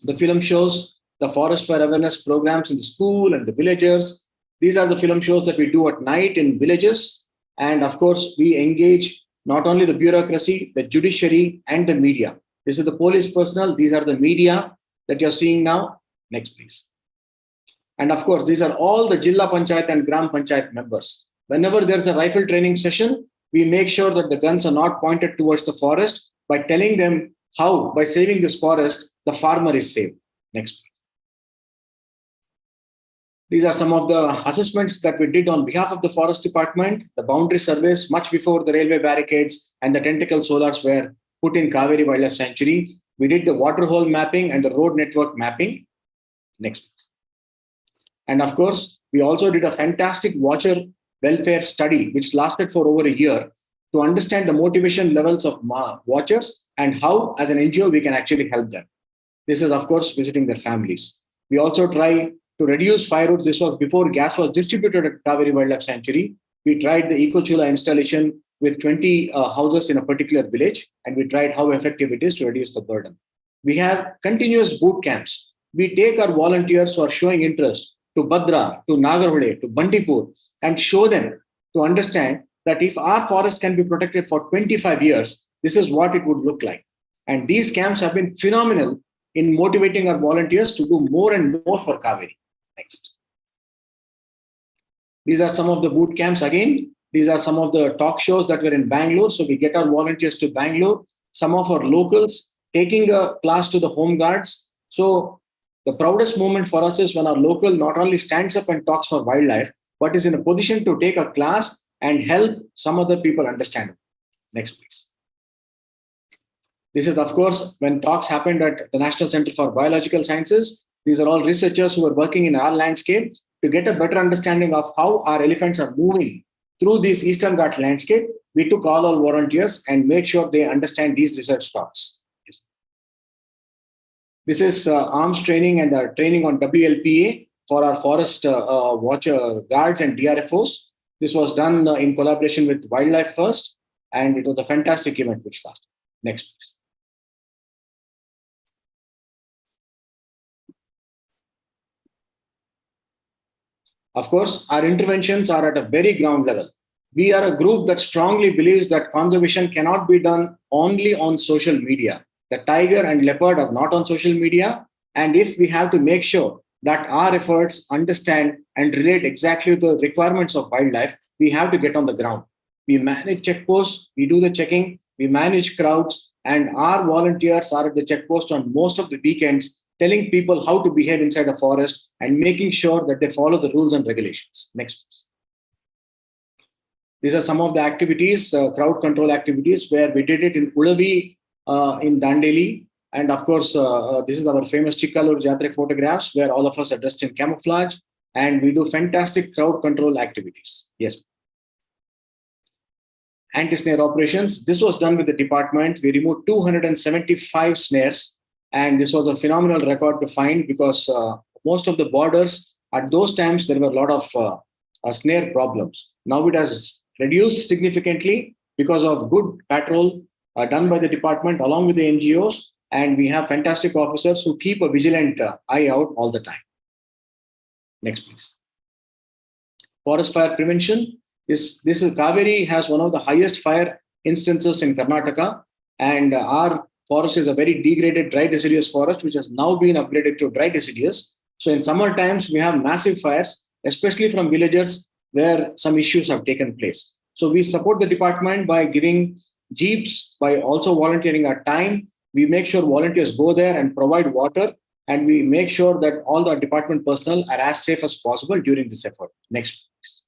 The film shows, the forest fire awareness programs in the school and the villagers. These are the film shows that we do at night in villages. And of course, we engage not only the bureaucracy, the judiciary, and the media. This is the police personnel. These are the media that you're seeing now. Next, please. And of course, these are all the Jilla Panchayat and Gram Panchayat members. Whenever there's a rifle training session, we make sure that the guns are not pointed towards the forest by telling them how, by saving this forest, the farmer is saved. Next. These are some of the assessments that we did on behalf of the forest department, the boundary surveys much before the railway barricades and the tentacle solars were put in Kaveri Wildlife Sanctuary. We did the water hole mapping and the road network mapping. Next. And of course, we also did a fantastic watcher welfare study, which lasted for over a year to understand the motivation levels of watchers and how, as an NGO, we can actually help them. This is, of course, visiting their families. We also try to reduce fire routes. This was before gas was distributed at Kaveri Wildlife Sanctuary. We tried the EcoChula installation with 20 houses in a particular village, and we tried how effective it is to reduce the burden. We have continuous boot camps. We take our volunteers who are showing interest to Bhadra, to Nagarhole, to Bandipur, and show them to understand that if our forest can be protected for 25 years, this is what it would look like. And these camps have been phenomenal in motivating our volunteers to do more and more for Kaveri. Next. These are some of the boot camps. Again, these are some of the talk shows that were in Bangalore. So we get our volunteers to Bangalore, some of our locals taking a class to the home guards. So the proudest moment for us is when our local not only stands up and talks for wildlife, but is in a position to take a class and help some other people understand it. Next, please. This is, of course, when talks happened at the National Center for Biological Sciences. These are all researchers who are working in our landscape to get a better understanding of how our elephants are moving through this Eastern Ghat landscape. We took all our volunteers and made sure they understand these research talks. Yes. This is arms training and training on WLPA for our forest watcher guards and DRFOs. This was done in collaboration with Wildlife First, and it was a fantastic event which lasted. Next, please. Of course, our interventions are at a very ground level. We are a group that strongly believes that conservation cannot be done only on social media. The tiger and leopard are not on social media. And if we have to make sure that our efforts understand and relate exactly to the requirements of wildlife, we have to get on the ground. We manage checkposts, we do the checking, we manage crowds, And our volunteers are at the checkpost on most of the weekends, telling people how to behave inside the forest and making sure that they follow the rules and regulations. Next, please. These are some of the activities, crowd control activities, where we did it in Ulavi, in Dandeli. And of course, this is our famous Chikkalur Jatre photographs, where all of us are dressed in camouflage, and we do fantastic crowd control activities. Yes. Anti-snare operations. This was done with the department. We removed 275 snares, and this was a phenomenal record to find, because most of the borders at those times, there were a lot of snare problems. Now it has reduced significantly because of good patrol done by the department along with the NGOs, and we have fantastic officers who keep a vigilant eye out all the time. Next, please. Forest fire prevention. This is Kaveri has one of the highest fire instances in Karnataka, and our forest is a very degraded dry deciduous forest, which has now been upgraded to dry deciduous. So in summer times, we have massive fires, especially from villagers where some issues have taken place. So we support the department by giving jeeps, by also volunteering our time. We make sure volunteers go there and provide water, and we make sure that all the department personnel are as safe as possible during this effort. Next, please.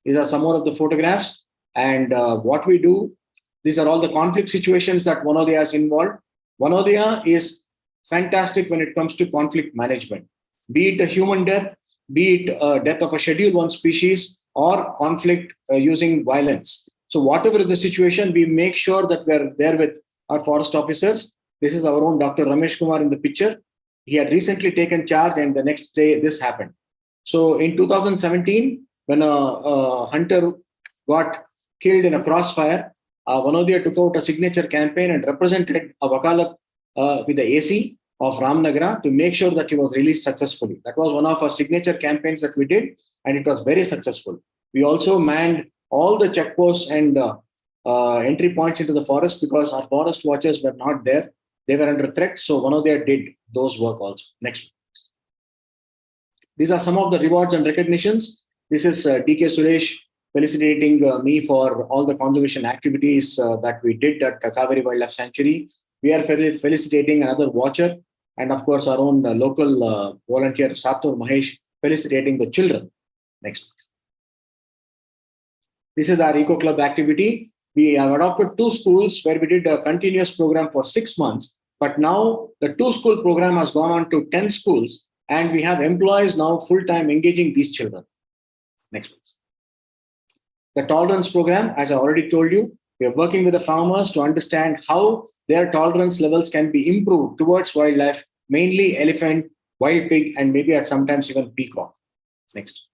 These are some more of the photographs, and what we do. These are all the conflict situations that Vanodaya is involved. Vanodaya is fantastic when it comes to conflict management, be it a human death, be it death of a Schedule 1 species, or conflict using violence. So whatever is the situation, we make sure that we're there with our forest officers. This is our own Dr. Ramesh Kumar in the picture. He had recently taken charge, and the next day this happened. So in 2017, when a hunter got killed in a crossfire, Vanodaya took out a signature campaign and represented a wakalat with the AC of Ramnagara to make sure that he was released successfully. That was one of our signature campaigns that we did, and it was very successful. We also manned all the checkposts and entry points into the forest, because our forest watchers were not there. They were under threat. So Vanodaya did those work also. Next. These are some of the rewards and recognitions. This is DK Suresh felicitating me for all the conservation activities that we did at Kaveri Wildlife Sanctuary. We are felicitating another watcher, and of course our own local volunteer Satur Mahesh felicitating the children. Next. This is our Eco Club activity. We have adopted 2 schools where we did a continuous program for 6 months, but now the 2-school program has gone on to 10 schools, and we have employees now full-time engaging these children. Next, please. The tolerance program, as I already told you, we are working with the farmers to understand how their tolerance levels can be improved towards wildlife, mainly elephant, wild pig, and maybe at sometimes even peacock. Next.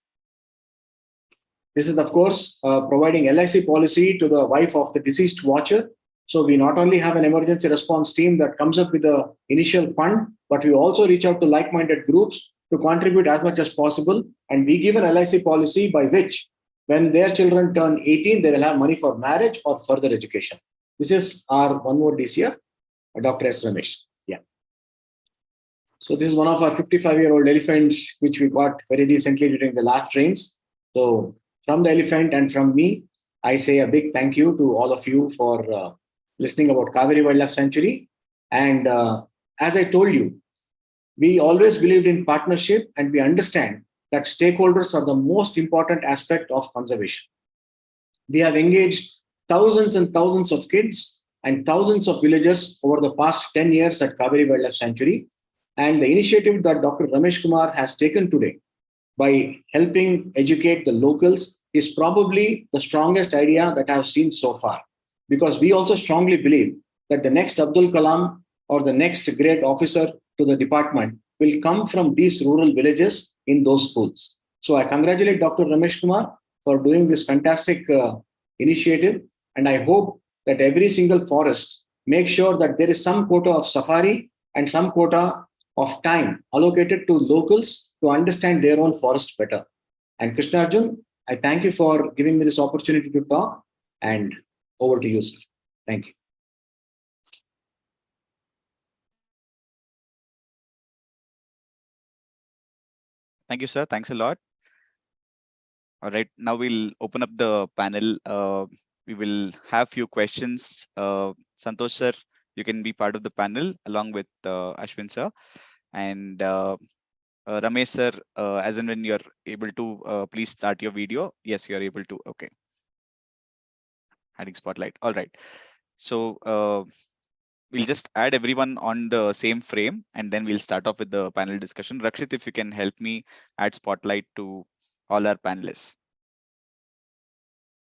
This is, of course, providing LIC policy to the wife of the deceased watcher. So we not only have an emergency response team that comes up with the initial fund, but we also reach out to like-minded groups to contribute as much as possible. And we give an LIC policy by which, when their children turn 18, they will have money for marriage or further education. This is our one more DCF, Dr. S. Ramesh. Yeah. So this is one of our 55-year-old elephants, which we got very recently during the last rains. So from the elephant and from me, I say a big thank you to all of you for listening about Kaveri Wildlife Sanctuary. And as I told you, we always believed in partnership, and we understand that stakeholders are the most important aspect of conservation. We have engaged thousands and thousands of kids and thousands of villagers over the past 10 years at Kaveri Wildlife Sanctuary. And the initiative that Dr. Ramesh Kumar has taken today by helping educate the locals is probably the strongest idea that I've seen so far. Because we also strongly believe that the next Abdul Kalam or the next great officer to the department will come from these rural villages in those schools. So I congratulate Dr. Ramesh Kumar for doing this fantastic initiative. And I hope that every single forest makes sure that there is some quota of safari and some quota of time allocated to locals to understand their own forest better. And Krishna Arjun, I thank you for giving me this opportunity to talk, and over to you, sir. Thank you. Thank you, sir. Thanks a lot. All right, now we'll open up the panel. We will have few questions. Santosh sir, you can be part of the panel along with Ashwin sir. And Ramesh sir, as and when you're able to, please start your video. Yes, you're able to. Okay. Adding spotlight. All right. So we'll just add everyone on the same frame and then we'll start off with the panel discussion. Rakshit, if you can help me add spotlight to all our panelists.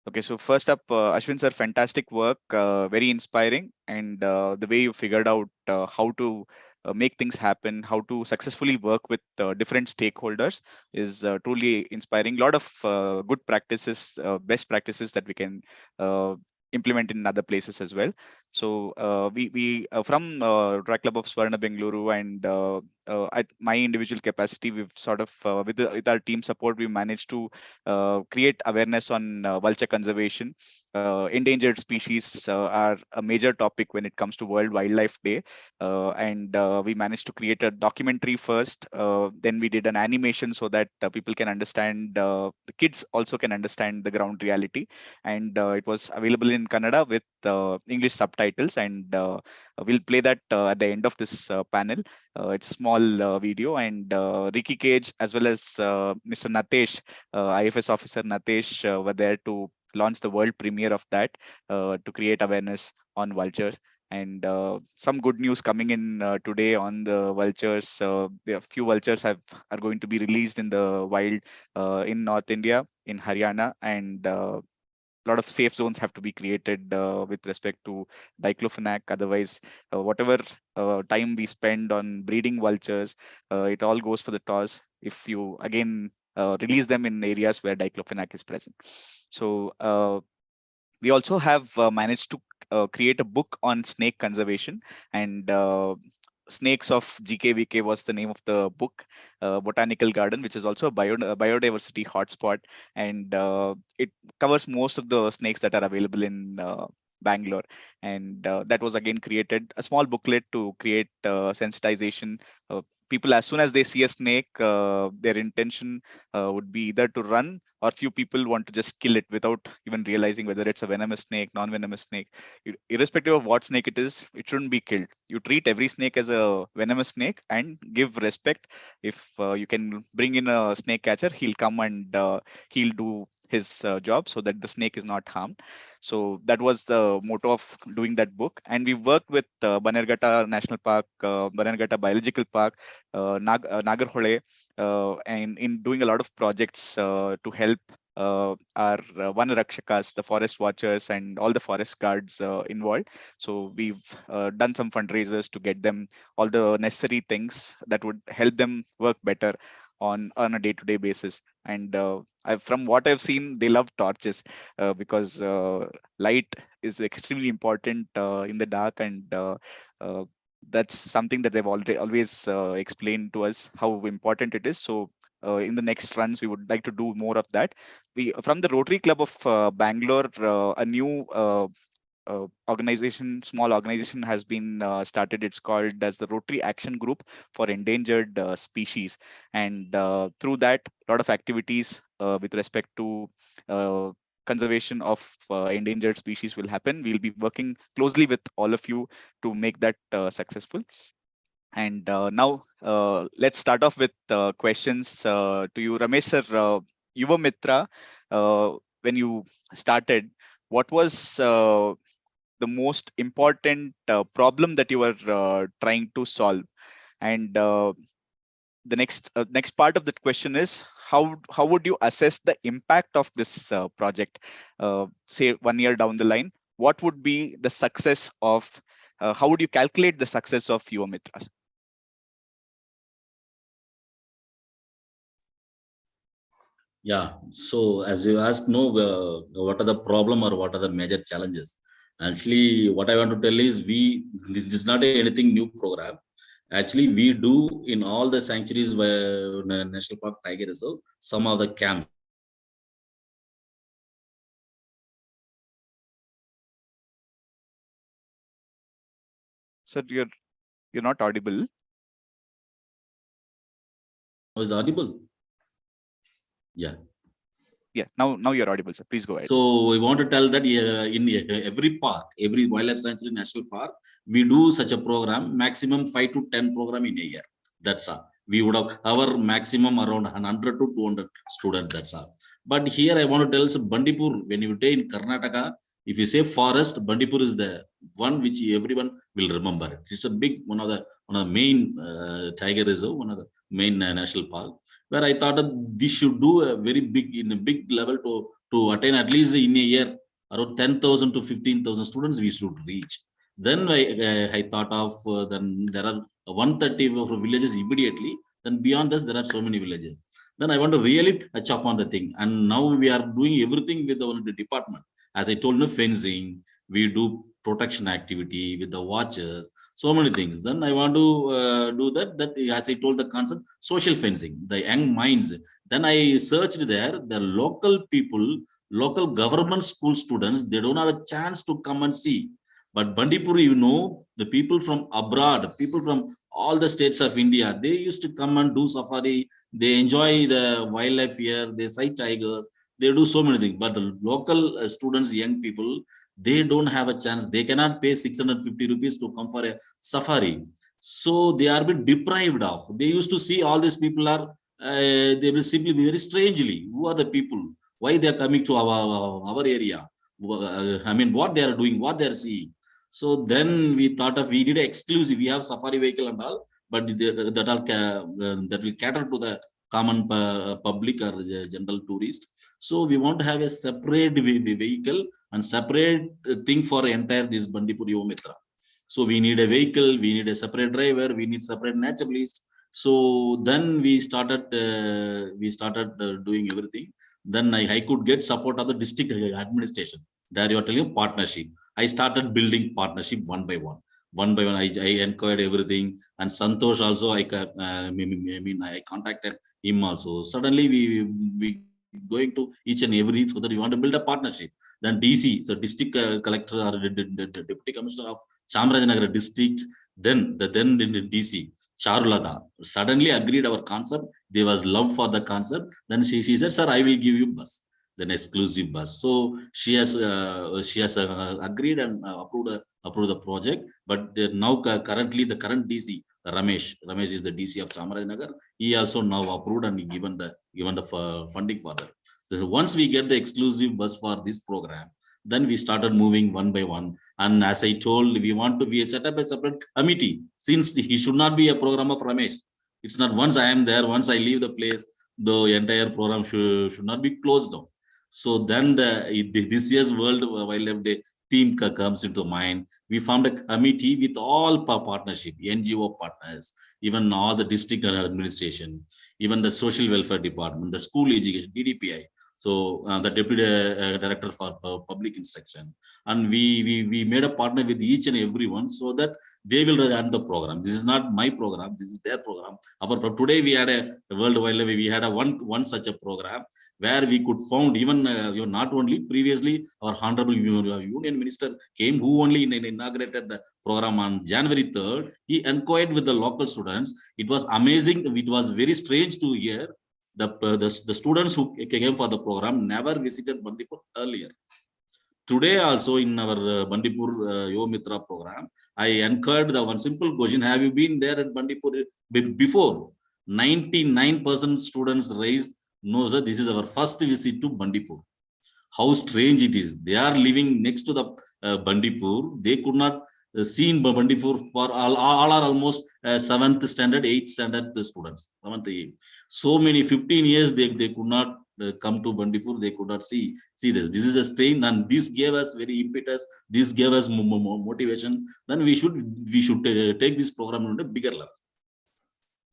Okay, so first up, Ashwin sir, fantastic work, very inspiring, and the way you figured out how to make things happen, how to successfully work with different stakeholders is truly inspiring. A lot of good practices, best practices that we can implement in other places as well. So we from Track Club of Swarna Bengaluru and at my individual capacity, we've sort of with our team support, we managed to create awareness on vulture conservation. Endangered species are a major topic when it comes to World Wildlife Day, and we managed to create a documentary first. Then we did an animation so that people can understand, the kids also can understand the ground reality, and it was available in Kannada with English subtitles, and we'll play that at the end of this panel. It's a small video, and Ricky Cage as well as Mr. Natesh, IFS officer Natesh, were there to launch the world premiere of that to create awareness on vultures. And some good news coming in today on the vultures. There are few vultures are going to be released in the wild in North India, in Haryana, and a lot of safe zones have to be created with respect to diclofenac. Otherwise, whatever time we spend on breeding vultures, it all goes for the toss if you again release them in areas where diclofenac is present. So we also have managed to create a book on snake conservation, and Snakes of GKVK was the name of the book, Botanical Garden, which is also a biodiversity hotspot, and it covers most of the snakes that are available in Bangalore. And that was again created a small booklet to create sensitization. People, as soon as they see a snake, their intention would be either to run, or few people want to just kill it without even realizing whether it's a venomous snake, non-venomous snake. Irrespective of what snake it is, it shouldn't be killed. You treat every snake as a venomous snake and give respect. If you can bring in a snake catcher, he'll come and he'll do his job so that the snake is not harmed. So that was the motto of doing that book. And we worked with Banerghatta National Park, Banerghatta Biological Park, Nagarhole, and in doing a lot of projects to help our Vana Rakshakas, the forest watchers, and all the forest guards involved. So we've done some fundraisers to get them all the necessary things that would help them work better on a day-to-day basis. And from what I've seen, they love torches because light is extremely important in the dark, and that's something that they've already always explained to us how important it is. So in the next runs, we would like to do more of that. We from the Rotary Club of Bangalore, a new small organization has been started. It's called as the Rotary Action Group for Endangered Species, and through that, a lot of activities with respect to conservation of endangered species will happen. We'll be working closely with all of you to make that successful. And now let's start off with questions to you, Ramesh sir. Yuva Mitra, when you started, what was the most important problem that you were trying to solve? And the next part of that question is how would you assess the impact of this project? Say 1 year down the line, what would be the success of? How would you calculate the success of Yuva Mitras? Yeah. So as you asked, no, what are the problem or what are the major challenges? Actually, what I want to tell is this is not anything new program. Actually, we do in all the sanctuaries where National Park Tiger Reserve, some of the camps. Sir, you're not audible. Was audible? Yeah. Yeah, now you're audible, sir. Please go ahead. So we want to tell that in every park, every wildlife sanctuary national park, we do such a program, maximum 5 to 10 program in a year. That's all. We would have our maximum around 100 to 200 students. That's all. But here I want to tell you, Bandipur, when you stay in Karnataka, if you say forest, Bandipur is the one which everyone will remember. It's a big one of the main tiger reserve, one of the main national park, where I thought that this should do a very big in a big level to attain at least in a year around 10,000 to 15,000 students we should reach. Then I thought of then there are 130 villages immediately. Then beyond this there are so many villages. Then I want to really touch upon the thing, and now we are doing everything with the department. As I told you, fencing, we do protection activity with the watches, so many things. Then I want to do that as I told the concept, social fencing, the young minds. Then I searched there, the local people, local government school students, they don't have a chance to come and see. But Bandipur, you know, the people from abroad, people from all the states of India, they used to come and do safari. They enjoy the wildlife here. They sight tigers. They do so many things. But the local students, young people, they don't have a chance. They cannot pay 650 rupees to come for a safari. So they are bit deprived of. They used to see all these people are, they will simply be very strangely. Who are the people? Why they are coming to our area? I mean, what they are doing, what they are seeing. So then we thought of, we did an exclusive, we have safari vehicle and all, but that will cater to the common public or general tourist. So we want to have a separate vehicle and separate thing for entire this Bandipur Yuva Mitra. So we need a vehicle, we need a separate driver, we need separate naturalist. So then we started doing everything. Then I could get support of the district administration. There you are telling partnership. I started building partnership one by one. One by one, I inquired everything, and Santosh also. I contacted him also. Suddenly we going to each and every, so that we want to build a partnership. Then DC, so district collector or the deputy commissioner of Chamarajanagar district. Then DC. Charulata suddenly agreed our concept. There was love for the concept. Then she said, "Sir, I will give you bus, then exclusive bus." So she has agreed and approved the project. But now currently the current DC Ramesh is the DC of Chamarajanagar. He also now approved and given the funding for that. So once we get the exclusive bus for this program, then we started moving one by one. And as I told, we set up a separate committee, since he should not be a program of Ramesh. It's not once I am there, once I leave the place, the entire program should not be closed down. So then this year's World Wildlife Day theme comes into mind. We formed a committee with all partnership, NGO partners, even all the district administration, even the social welfare department, the school education, DDPI. So the deputy director for public instruction, and we made a partner with each and everyone, so that they will run the program. This is not my program; this is their program. Today we had a World Wildlife. We had a one such a program where we could found even not only previously our honorable union minister came, who only inaugurated the program on January 3rd. He inquired with the local students. It was amazing. It was very strange to hear. The students who came for the program never visited Bandipur earlier. Today also in our Bandipur Yuva Mitra program, I encouraged the one simple question: have you been there at Bandipur before? 99% students raised, no sir, this is our first visit to Bandipur. How strange it is. They are living next to the Bandipur. They could not seen Bandipur for all are almost 7th standard, 8th standard students. 7th, 8th. So many 15 years they could not come to Bandipur. They could not see this. This is a strain, and this gave us very impetus. This gave us motivation. Then we should take this program on a bigger level.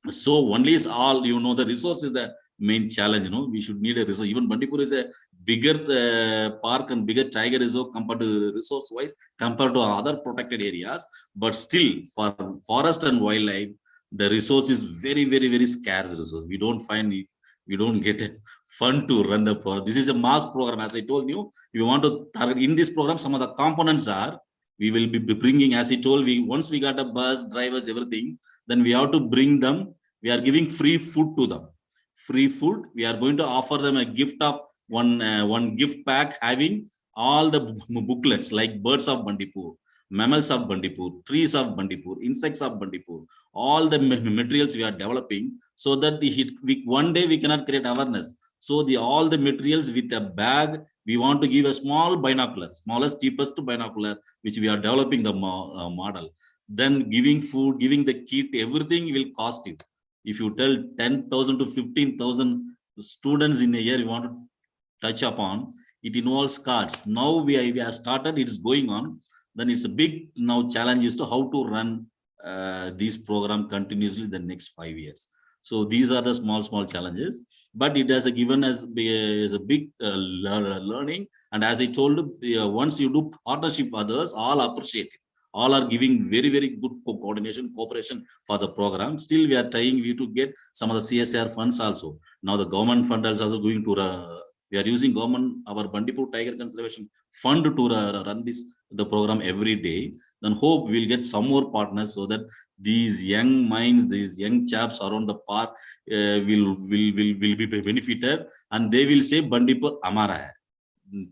So only is all the resource is the main challenge. We should need a resource. Even Bandipur is a bigger park and bigger tiger reserve compared to resource wise, compared to other protected areas. But still, for forest and wildlife, the resource is very, very, very scarce resource. We don't find it. We don't get a fund to run the program. This is a mass program. As I told you, we want to target in this program. Some of the components are, we will be bringing, as I told, once we got a bus, drivers, everything, then we have to bring them. We are giving free food to them. Free food. We are going to offer them a gift of one gift pack having all the booklets like birds of Bandipur, mammals of Bandipur, trees of Bandipur, insects of Bandipur, all the materials we are developing, so that one day we cannot create awareness. So all the materials with a bag, we want to give a small binocular, smallest, cheapest binocular, which we are developing the model. Then giving food, giving the kit, everything will cost you. If you tell 10,000 to 15,000 students in a year, you want to touch upon, it involves cards. Now we have started, it's going on. Then it's a big now challenge is to how to run this program continuously the next 5 years. So these are the small challenges, but it has given us a big learning. And as I told, once you do partnership with others, all appreciate it. All are giving very good coordination, cooperation for the program. Still, we are trying to get some of the CSR funds also. Now the government fund is also going to. We are using our Bandipur Tiger Conservation Fund to run the program every day. Then hope we'll get some more partners so that these young minds, these young chaps around the park will be benefited, and they will say Bandipur Amara hai.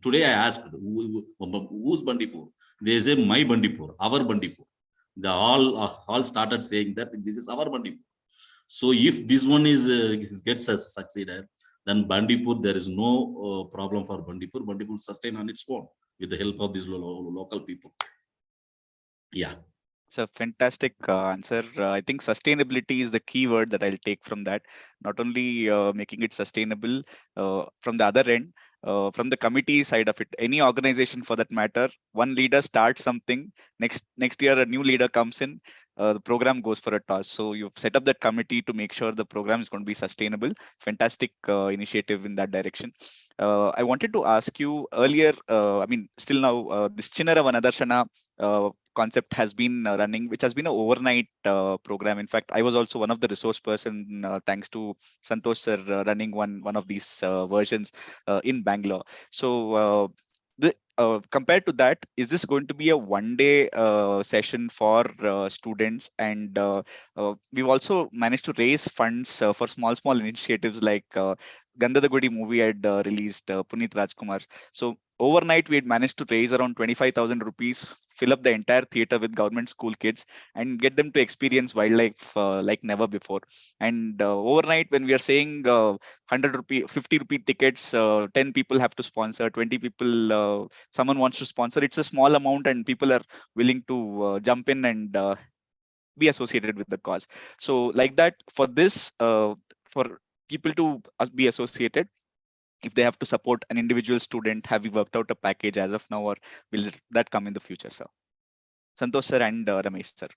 Today I asked, who's Bandipur? They say my Bandipur, our Bandipur. They all started saying that this is our Bandipur. So if this one gets us succeeded, then Bandipur, there is no problem for Bandipur. Bandipur will sustain on its own with the help of these local people. Yeah. It's a fantastic answer. I think sustainability is the key word that I'll take from that. Not only making it sustainable from the other end, from the committee side of it, any organization for that matter, one leader starts something, next year a new leader comes in, the program goes for a toss. So you've set up that committee to make sure the program is going to be sustainable. Fantastic initiative in that direction. I wanted to ask you earlier, I mean, still now, this Chinnara Vanadarshana concept has been running, which has been an overnight program. In fact, I was also one of the resource person, thanks to Santosh sir, running one of these versions in Bangalore. So compared to that, is this going to be a one-day session for students? And we've also managed to raise funds for small initiatives like Gandhadagudi movie had released, Puneet Rajkumar. So overnight, we had managed to raise around 25,000 rupees, fill up the entire theater with government school kids and get them to experience wildlife like never before. And overnight, when we are saying 100 rupee, 50 rupee tickets, 10 people have to sponsor, 20 people, someone wants to sponsor, it's a small amount and people are willing to jump in and be associated with the cause. So like that, for this, for people to be associated, if they have to support an individual student, have we worked out a package as of now, or will that come in the future, sir? Santosh sir and Ramesh sir.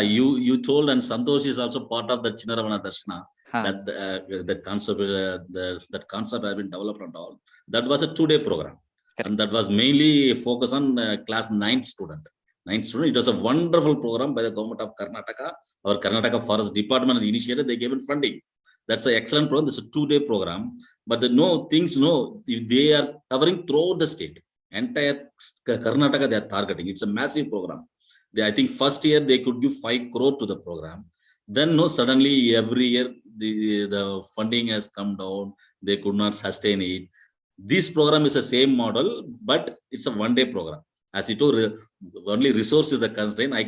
You told, and Santosh is also part of the Chinnara Vanadarshana. That concept has been developed and all. That was a 2-day program. Correct. And that was mainly focused on class 9th student. It was a wonderful program by the government of Karnataka. Our Karnataka Forest Department initiated, they gave it funding. That's an excellent program. This is a 2-day program. But they are covering throughout the state. Entire Karnataka they are targeting. It's a massive program. I think first year they could give 5 crore to the program. Then suddenly every year the funding has come down. They could not sustain it. This program is the same model, but it's a 1-day program. As you told, only resource is the constraint. I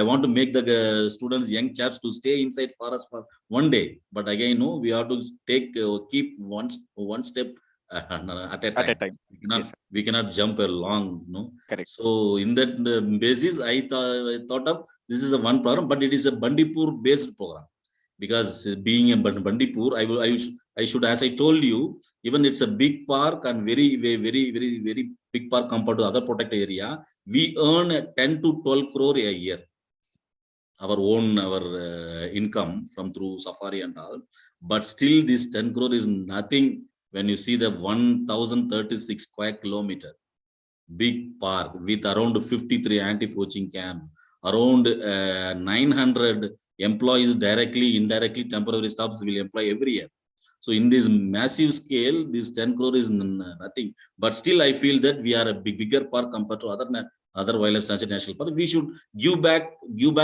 want to make the students, young chaps, to stay inside forest for 1 day. But again, we have to keep one step at a time. We cannot jump along. Correct. So in that basis, I thought of this is a one program, but it is a Bandipur based program. Because being in Bandipur, I should, as I told you, even it's a big park and very big park compared to other protected area, we earn 10 to 12 crore a year. Our income from through safari and all. But still this 10 crore is nothing when you see the 1,036 square kilometer big park with around 53 anti-poaching camp, around 900 employees directly, indirectly, temporary staffs will employ every year. So in this massive scale, this 10 crore is nothing. But still, I feel that we are a bigger park compared to other wildlife sanctuary national park. We should give back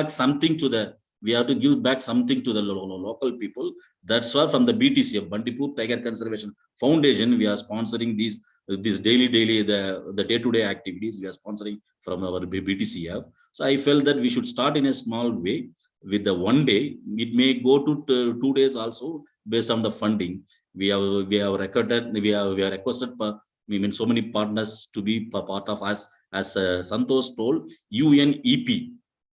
something to the We have to give back something to the local people. That's why from the BTC, Bandipur Tiger Conservation Foundation, we are sponsoring these daily the day-to-day activities we are sponsoring from our BTCF. So I felt that we should start in a small way with the one day. It may go to 2 days also based on the funding. We have recorded, we are requested so many partners to be part of us. As Santosh told, UNEP,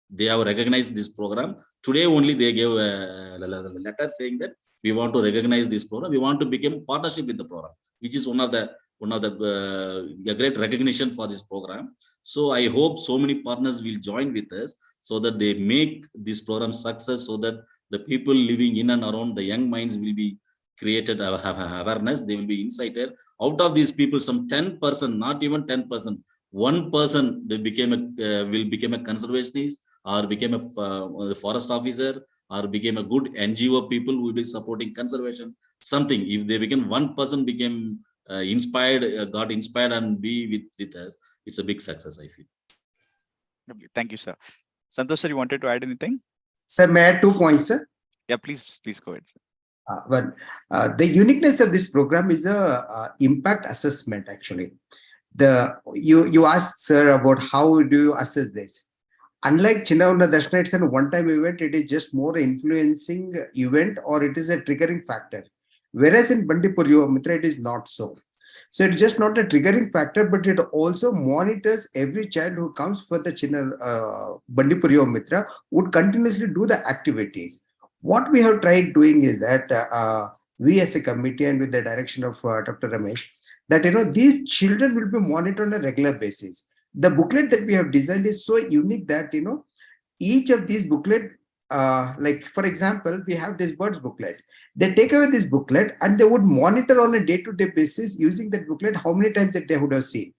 they have recognized this program. Today only they gave a letter saying that we want to recognize this program. We want to become partnership with the program, which is one of the great recognition for this program. So I hope so many partners will join with us so that they make this program success, so that the people living in and around, the young minds will be created, have awareness, they will be incited. Out of these people, some 10%, not even 10%, 1% they will become a conservationist, or became a forest officer, or became a good NGO people who will be supporting conservation. Something, if they become 1% became inspired, got inspired and be with us, it's a big success, I feel. Thank you, sir. Santosh sir, you wanted to add anything? Sir, may I add 2 points, sir? Yeah, please go ahead, sir. The uniqueness of this program is a impact assessment. Actually, you asked, sir, about how do you assess this. Unlike Chinnavarna Darshana, it's a one-time event. It is just more influencing event, or it is a triggering factor. Whereas in Bandipur Yuva Mitra, it is not so. So it's just not a triggering factor, but it also monitors every child who comes for the Bandipur Yuva Mitra would continuously do the activities. What we have tried doing is that we as a committee, and with the direction of Dr. Ramesh, that these children will be monitored on a regular basis. The booklet that we have designed is so unique that each of these booklet, like for example, we have this birds booklet. They take away this booklet and they would monitor on a day-to-day basis using that booklet how many times that they would have seen,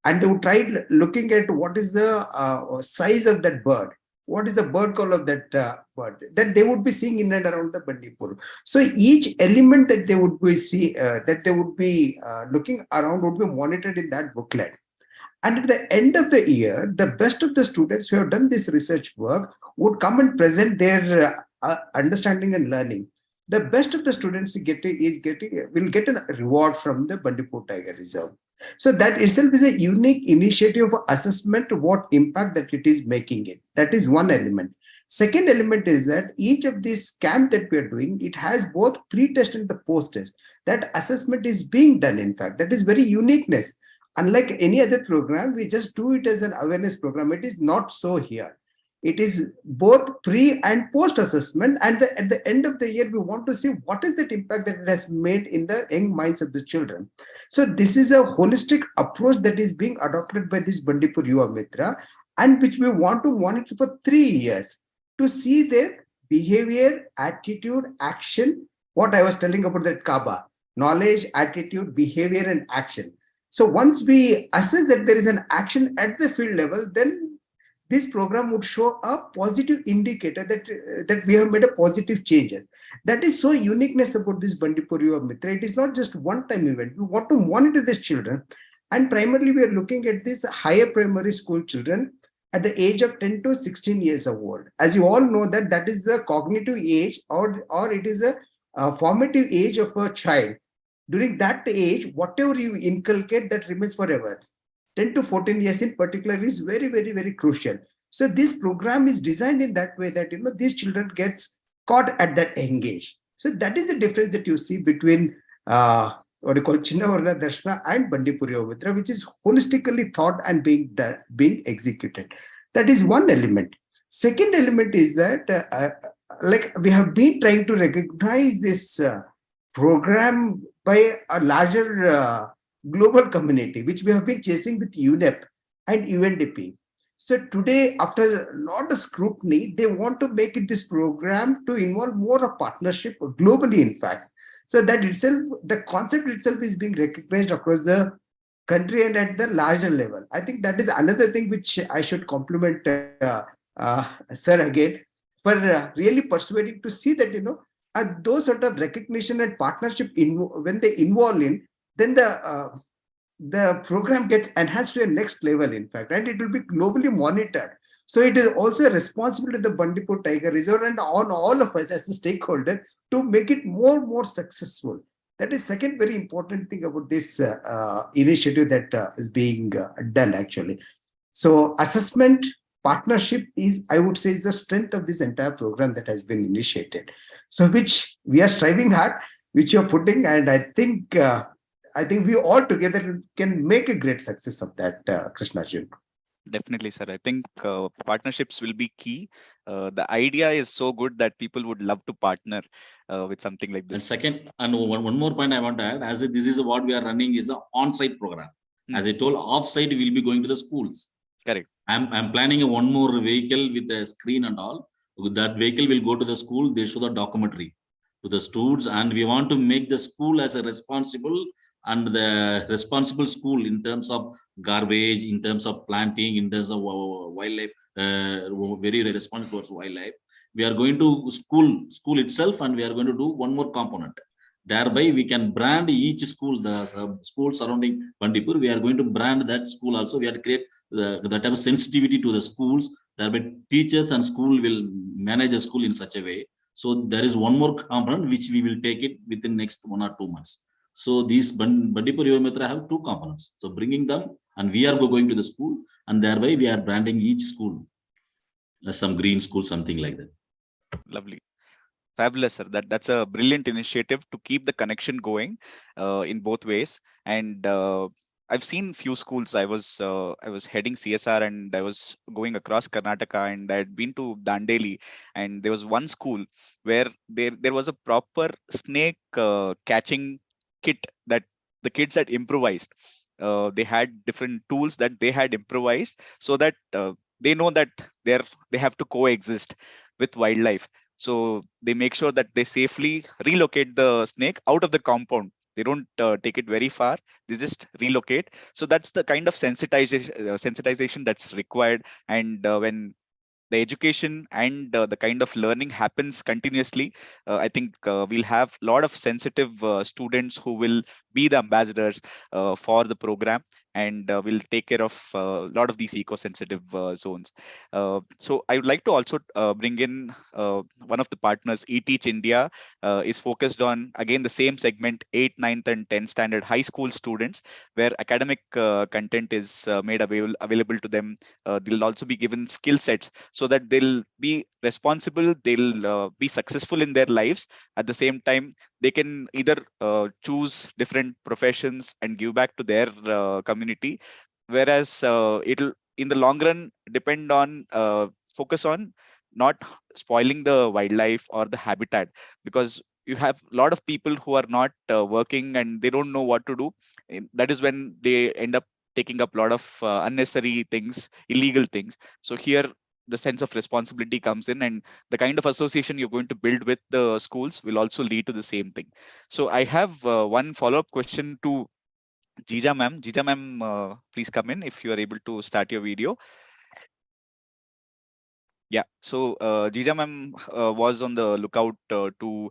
and they would try looking at what is the size of that bird, what is the bird call of that bird that they would be seeing in and around the Bandipur. So each element that they would be looking around would be monitored in that booklet. And at the end of the year, the best of the students who have done this research work would come and present their understanding and learning. The best of the students will get a reward from the Bandipur Tiger Reserve. So that itself is a unique initiative of assessment of what impact that it is making it. That is one element. Second element is that each of these camp that we are doing, it has both pre-test and the post-test. That assessment is being done, in fact. That is very uniqueness. Unlike any other program, we just do it as an awareness program. It is not so here. It is both pre and post assessment. And at the end of the year, we want to see what is that impact that it has made in the young minds of the children. So this is a holistic approach that is being adopted by this Bandipur Yuva Mitra, and which we want to monitor for 3 years to see their behavior, attitude, action. What I was telling about that Kaaba, knowledge, attitude, behavior, and action. So once we assess that there is an action at the field level, then this program would show a positive indicator that we have made a positive changes. That is so uniqueness about this Bandipur Yuva Mitra. It is not just one-time event. We want to monitor these children, and primarily we are looking at these higher primary school children at the age of 10 to 16 years of old. As you all know, that is the cognitive age, or it is a formative age of a child. During that age, whatever you inculcate, that remains forever. 10 to 14 years in particular is very, very, very crucial. So this program is designed in that way that these children gets caught at that young age. So that is the difference that you see between what you call Chinnavarna Darshana and Bandipur Yuva Mitra, which is holistically thought and being executed. That is one element. Second element is that like we have been trying to recognize this program by a larger global community, which we have been chasing with UNEP and UNDP. So today, after a lot of scrutiny, they want to make it this program to involve more of partnership globally, in fact. So that itself, the concept itself is being recognized across the country and at the larger level. I think that is another thing which I should compliment sir again for really persuading to see that, those sort of recognition and partnership when they involve in, then the program gets enhanced to a next level, in fact, and it will be globally monitored. So it is also a responsibility of the Bandipur Tiger Reserve and on all of us as a stakeholder to make it more successful. That is second very important thing about this initiative that is being done actually. So assessment partnership is, I would say, is the strength of this entire program that has been initiated. So which we are striving hard, which you're putting, and I think we all together can make a great success of that, Krishnarjun. Definitely, sir. I think partnerships will be key. The idea is so good that people would love to partner with something like And this. second, and one more point I want to add, as this is what we are running is an on-site program. As I told, off-site we will be going to the schools. Correct. I'm planning a one more vehicle with a screen and all. That vehicle will go to the school. They show the documentary to the students, and we want to make the school as a responsible and the responsible school in terms of garbage, in terms of planting, in terms of wildlife, very responsible towards wildlife. We are going to school itself, and we are going to do one more component. Thereby, we can brand each school, the school surrounding Bandipur. We are going to brand that school also. We have to create that type of sensitivity to the schools. Thereby, teachers and school will manage the school in such a way. So there is one more component which we will take it within next 1 or 2 months. So these Bandipur Yuva Mitra have two components. So bringing them, and we are going to the school, and thereby we are branding each school as some green school, something like that. Lovely. Fabulous, sir. That's a brilliant initiative to keep the connection going in both ways. And I've seen few schools. I was heading CSR and I was going across Karnataka, and I had been to Dandeli, and there was one school where there was a proper snake catching kit that the kids had improvised. They had different tools that they had improvised so that they know that they have to coexist with wildlife. So they make sure that they safely relocate the snake out of the compound. They don't take it very far. They just relocate. So that's the kind of sensitization that's required. And when the education and the kind of learning happens continuously, I think we'll have a lot of sensitive students who will be the ambassadors for the program, and will take care of a lot of these eco-sensitive zones. So I would like to also bring in one of the partners. eTeach India is focused on, again, the same segment, 8th, 9th and 10th standard high school students, where academic content is made available to them. They'll also be given skill sets so that they'll be responsible, they'll be successful in their lives. At the same time, they can either choose different professions and give back to their community, whereas it'll in the long run depend on focus on not spoiling the wildlife or the habitat, because you have a lot of people who are not working and they don't know what to do. That is when they end up taking up a lot of unnecessary things, illegal things. So here the sense of responsibility comes in, and the kind of association you're going to build with the schools will also lead to the same thing. So I have one follow-up question to Jija ma'am. Jija ma'am, please come in if you are able to start your video. Yeah, so Jija ma'am was on the lookout to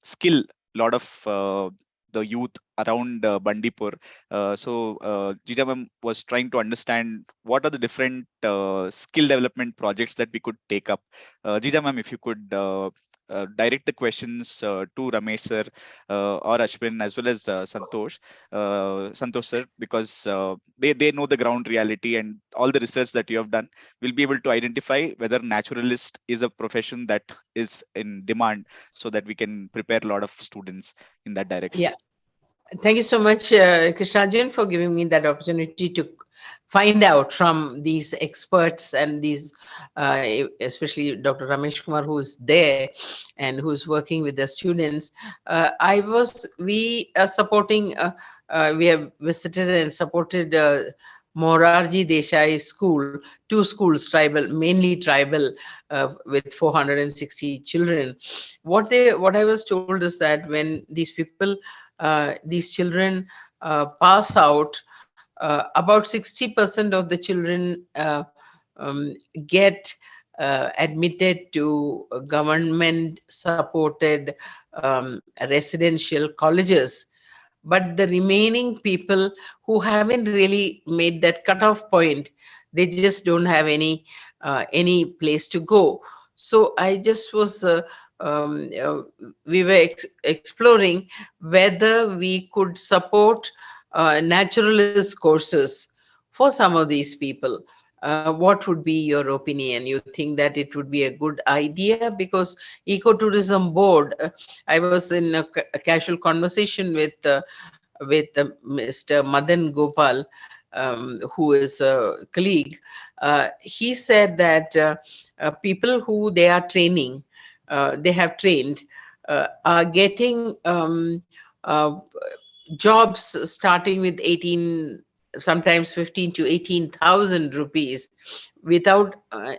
skill a lot of the youth around Bandipur. So Jija ma'am was trying to understand what are the different skill development projects that we could take up. Jija ma'am, if you could direct the questions to Ramesh sir or Ashwin, as well as Santosh sir, because they know the ground reality, and all the research that you have done will be able to identify whether naturalist is a profession that is in demand, so that we can prepare a lot of students in that direction. Yeah. Thank you so much, Krishnajan, for giving me that opportunity to find out from these experts and these, especially Dr. Ramesh Kumar, who's there and who's working with the students. We are supporting, we have visited and supported Morarji Desai School, 2 schools, tribal, mainly tribal, with 460 children. What I was told is that when these people, these children pass out, about 60% of the children get admitted to government supported residential colleges but the remaining people who haven't really made that cutoff point, they just don't have any place to go. So I just was we were exploring whether we could support naturalist courses for some of these people. What would be your opinion? You think that it would be a good idea? Because ecotourism board, I was in a casual conversation with Mr. Madan Gopal, who is a colleague. He said that people who they are training, they have trained, are getting jobs starting with 18, sometimes 15 to 18,000 rupees without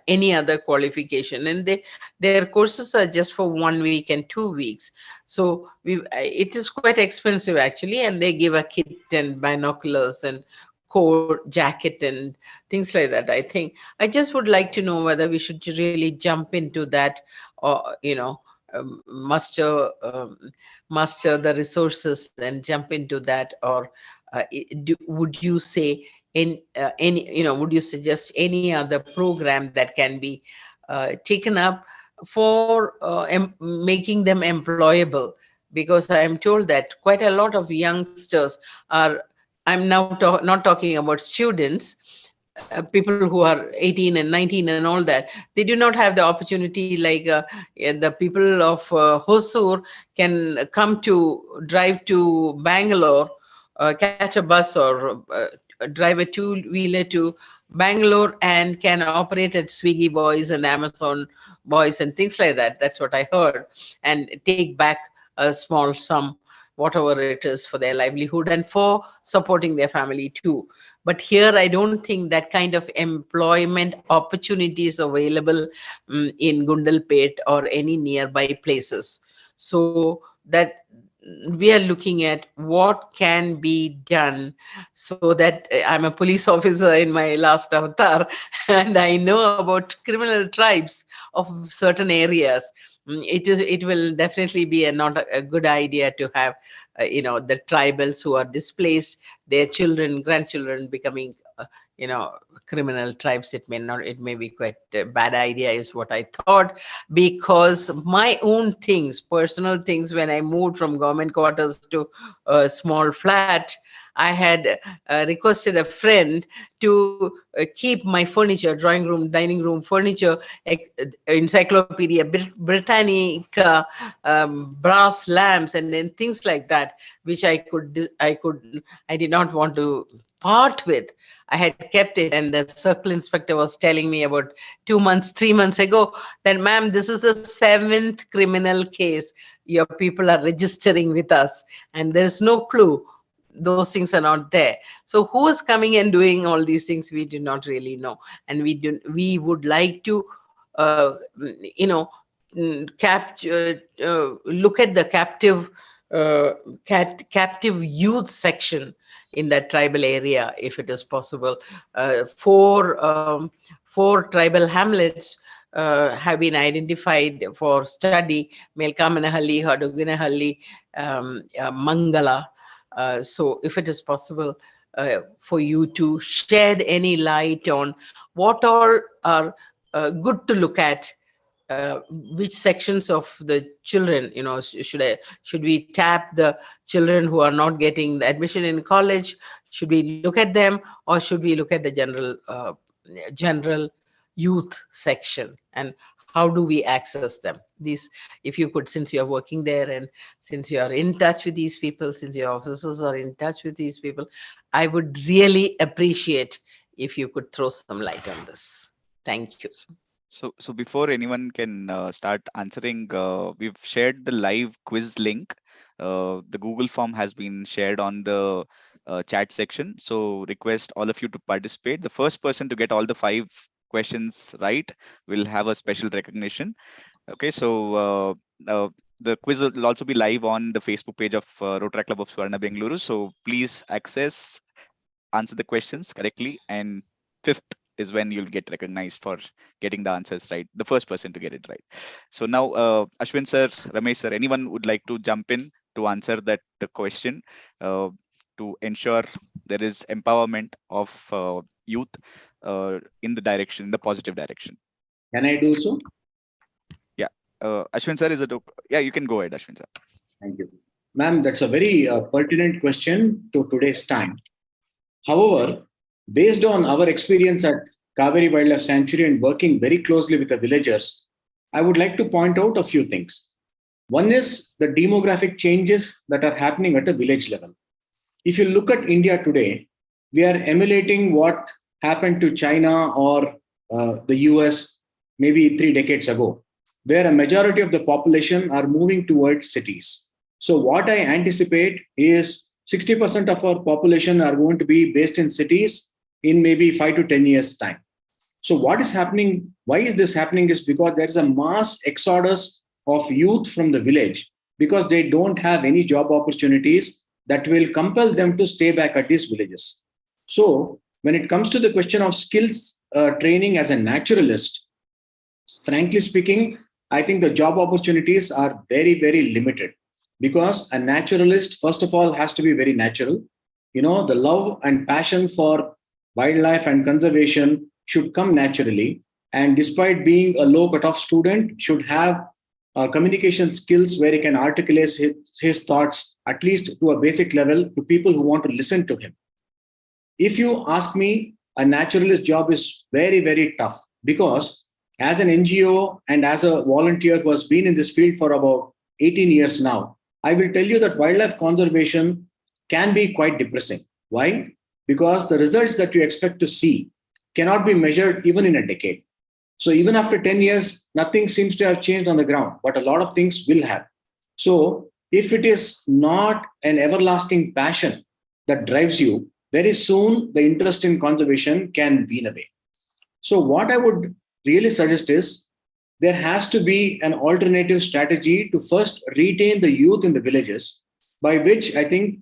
any other qualification, and their courses are just for 1 week and 2 weeks. So it is quite expensive actually, and they give a kit and binoculars and coat jacket and things like that. I think I just would like to know whether we should really jump into that, or muster the resources and jump into that, or would you say any would you suggest any other program that can be taken up for making them employable? Because I am told that quite a lot of youngsters are, I'm now not talking about students, people who are 18 and 19 and all that, they do not have the opportunity like the people of Hosur can come to drive to Bangalore, catch a bus or drive a two-wheeler to Bangalore and can operate at Swiggy Boys and Amazon Boys and things like that. That's what I heard, and take back a small sum, whatever it is, for their livelihood and for supporting their family too. But here I don't think that kind of employment opportunities available in Gundalpet or any nearby places. So that we are looking at what can be done, so that I'm a police officer in my last avatar and I know about criminal tribes of certain areas. It will definitely be not a good idea to have the tribals who are displaced, their children, grandchildren becoming criminal tribes. It may be quite a bad idea is what I thought, because my own things, personal things, when I moved from government quarters to a small flat, I had requested a friend to keep my furniture, drawing room, dining room furniture, Encyclopedia Britannica, brass lamps, and then things like that, which I did not want to part with. I had kept it, and the circle inspector was telling me about 2 months, 3 months ago that, ma'am, this is the 7th criminal case your people are registering with us, and there's no clue. Those things are not there. So who is coming and doing all these things? We do not really know, and we would like to, you know, capture, look at the captive youth section in that tribal area, if it is possible. Four tribal hamlets have been identified for study: Melkamanahalli, Haduginahalli, Mangala. So if it is possible for you to shed any light on what all are good to look at, which sections of the children, should we tap the children who are not getting the admission in college? Should we look at them, or should we look at the general youth section, and how do we access them? These, if you could, since you're working there and since you are in touch with these people, since your officers are in touch with these people, I would really appreciate if you could throw some light on this. Thank you. So before anyone can start answering, we've shared the live quiz link. The Google form has been shared on the chat section. So request all of you to participate. The first person to get all the 5 questions right will have a special recognition. Okay, so the quiz will also be live on the Facebook page of Rotary Club of Swarna Bengaluru. So please access, answer the questions correctly, and 5th is when you'll get recognized for getting the answers right, the first person to get it right. So now Ashwin sir, Ramesh sir, anyone would like to jump in to answer that the question, to ensure there is empowerment of youth in the positive direction. Can I do so? Yeah. Ashwin sir, is it okay? Yeah, you can go ahead, Ashwin sir. Thank you. Ma'am, that's a very pertinent question to today's time. However, based on our experience at Kaveri Wildlife Sanctuary and working very closely with the villagers, I would like to point out a few things. One is the demographic changes that are happening at a village level. If you look at India today, we are emulating what happened to China or the US maybe 3 decades ago, where a majority of the population are moving towards cities. So what I anticipate is 60% of our population are going to be based in cities in maybe 5 to 10 years' time. So what is happening? Why is this happening? Is because there is a mass exodus of youth from the village because they don't have any job opportunities that will compel them to stay back at these villages. So when it comes to the question of skills training as a naturalist, frankly speaking, I think the job opportunities are very, very limited because a naturalist, first of all, has to be very natural. You know, the love and passion for wildlife and conservation should come naturally. And despite being a low cutoff student, should have communication skills where he can articulate his thoughts, at least to a basic level, to people who want to listen to him. If you ask me, a naturalist job is very, very tough because as an NGO and as a volunteer who has been in this field for about 18 years now, I will tell you that wildlife conservation can be quite depressing. Why? Because the results that you expect to see cannot be measured even in a decade. So even after 10 years, nothing seems to have changed on the ground, but a lot of things will have. So if it is not an everlasting passion that drives you, very soon the interest in conservation can wean away. So what I would really suggest is there has to be an alternative strategy to first retain the youth in the villages, by which I think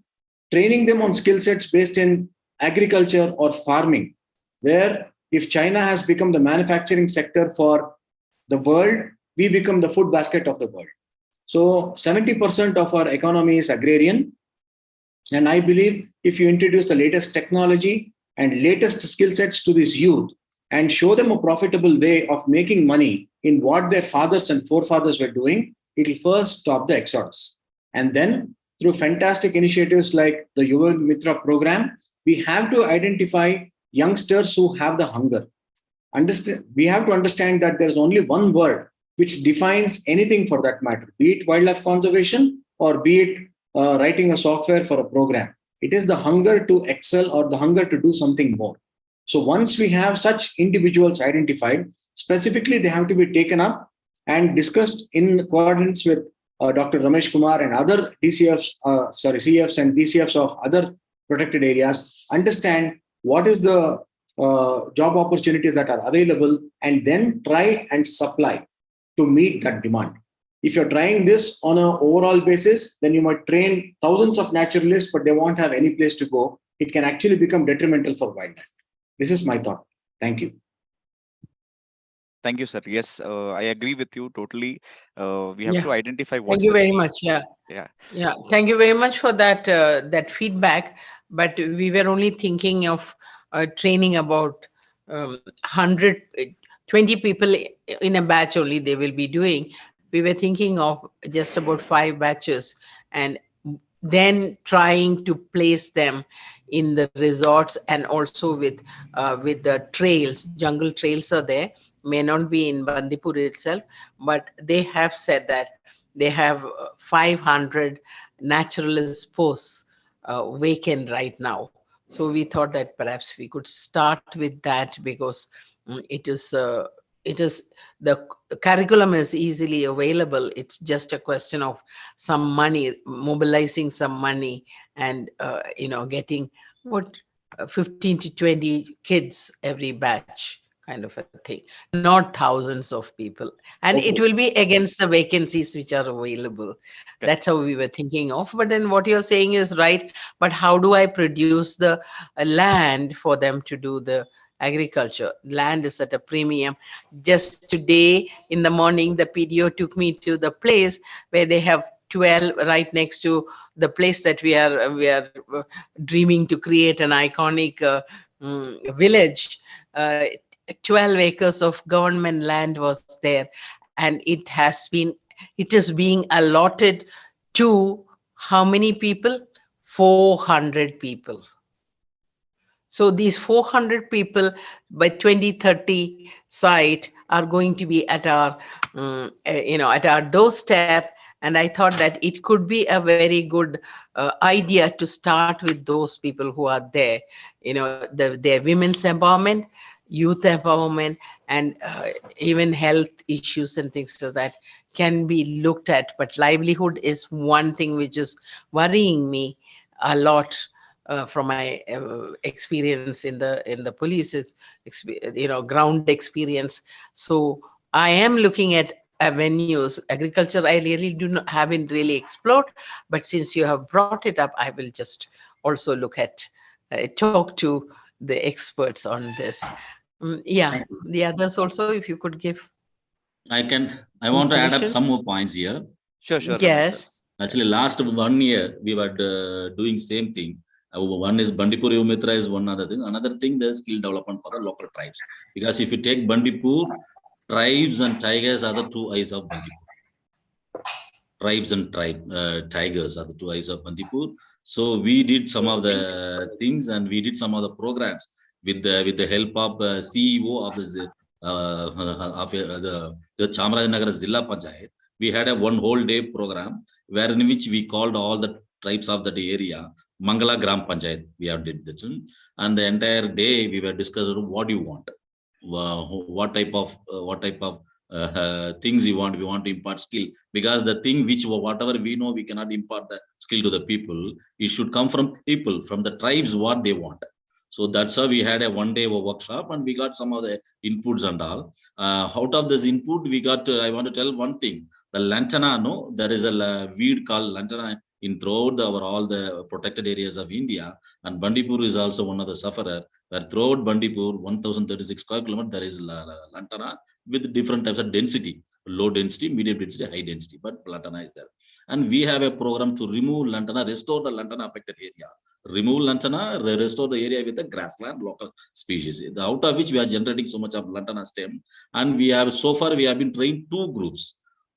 training them on skill sets based in agriculture or farming, where if China has become the manufacturing sector for the world, we become the food basket of the world. So 70% of our economy is agrarian. And I believe if you introduce the latest technology and latest skill sets to this youth and show them a profitable way of making money in what their fathers and forefathers were doing, it will first stop the exodus. And then through fantastic initiatives like the Yuva Mitra program, we have to identify youngsters who have the hunger. We have to understand that there's only one word which defines anything for that matter, be it wildlife conservation or be it writing a software for a program. It is the hunger to excel or the hunger to do something more. So once we have such individuals identified, specifically they have to be taken up and discussed in coordinates with Dr. Ramesh Kumar and other CFs and DCFs of other protected areas, understand what is the job opportunities that are available, and then try and supply to meet that demand. If you're trying this on an overall basis, then you might train thousands of naturalists, but they won't have any place to go. It can actually become detrimental for wildlife. This is my thought. Thank you. Thank you, sir. Yes, I agree with you totally. We have to identify what. Thank you very much. Yeah. Thank you very much for that that feedback. But we were only thinking of training about 120 people in a batch only. They will be doing. We were thinking of just about 5 batches, and then trying to place them in the resorts and also with the trails. Jungle trails are there. May not be in Bandipur itself, but they have said that they have 500 naturalist posts vacant right now. So we thought that perhaps we could start with that because it is the curriculum is easily available. It's just a question of some money, mobilizing some money, and getting 15 to 20 kids every batch, kind of a thing, not thousands of people. And it will be against the vacancies which are available. That's how we were thinking of. But then what you're saying is right. But how do I produce the land for them to do the agriculture? Land is at a premium. Just today in the morning, the PDO took me to the place where they have 12 right next to the place that we are dreaming to create an iconic village. 12 acres of government land was there, and it is being allotted to how many people? 400 people. So these 400 people by 2030 site are going to be at our, at our doorstep. And I thought that it could be a very good idea to start with those people who are there. Their women's empowerment, youth empowerment, and even health issues and things like that can be looked at. But livelihood is one thing which is worrying me a lot. From my experience in the police, ground experience. So I am looking at avenues. Agriculture, I really haven't really explored, but since you have brought it up, I will just also look at, talk to the experts on this. Yeah, Thank you. the others also, if you could give. I want to add up some Suggestions? more points here. Sure, Ramesh sir. Yes. Actually, last 1 year, we were doing same thing. One is Bandipur Yuva Mitra is one other thing. Another thing, the skill development for the local tribes. Because if you take Bandipur, tribes and tigers are the two eyes of Bandipur. Tribes and tigers are the two eyes of Bandipur. So we did some of the things and we did some of the programs with the help of CEO of the Chamarajanagar Zilla Panchayat. We had a one whole day program where in which we called all the tribes of that area. Mangala Gram Panchayat, we have did that, and the entire day we were discussing what you want, what type of things you want. We want to impart skill, because the thing which whatever we know, we cannot impart the skill to the people. It should come from people, from the tribes, what they want. So that's how we had a 1 day workshop, and we got some of the inputs and all. Out of this input, we got. I want to tell one thing: the lantana. No, there is a weed called lantana in throughout all the protected areas of India, and Bandipur is also one of the sufferer. Where throughout Bandipur, 1036 square kilometers, there is lantana with different types of density: low density, medium density, high density. But lantana is there, and we have a program to remove lantana, restore the lantana affected area. Remove lantana, restore the area with the grassland local species, out of which we are generating so much of lantana stem. And we have so far we have been trained two groups,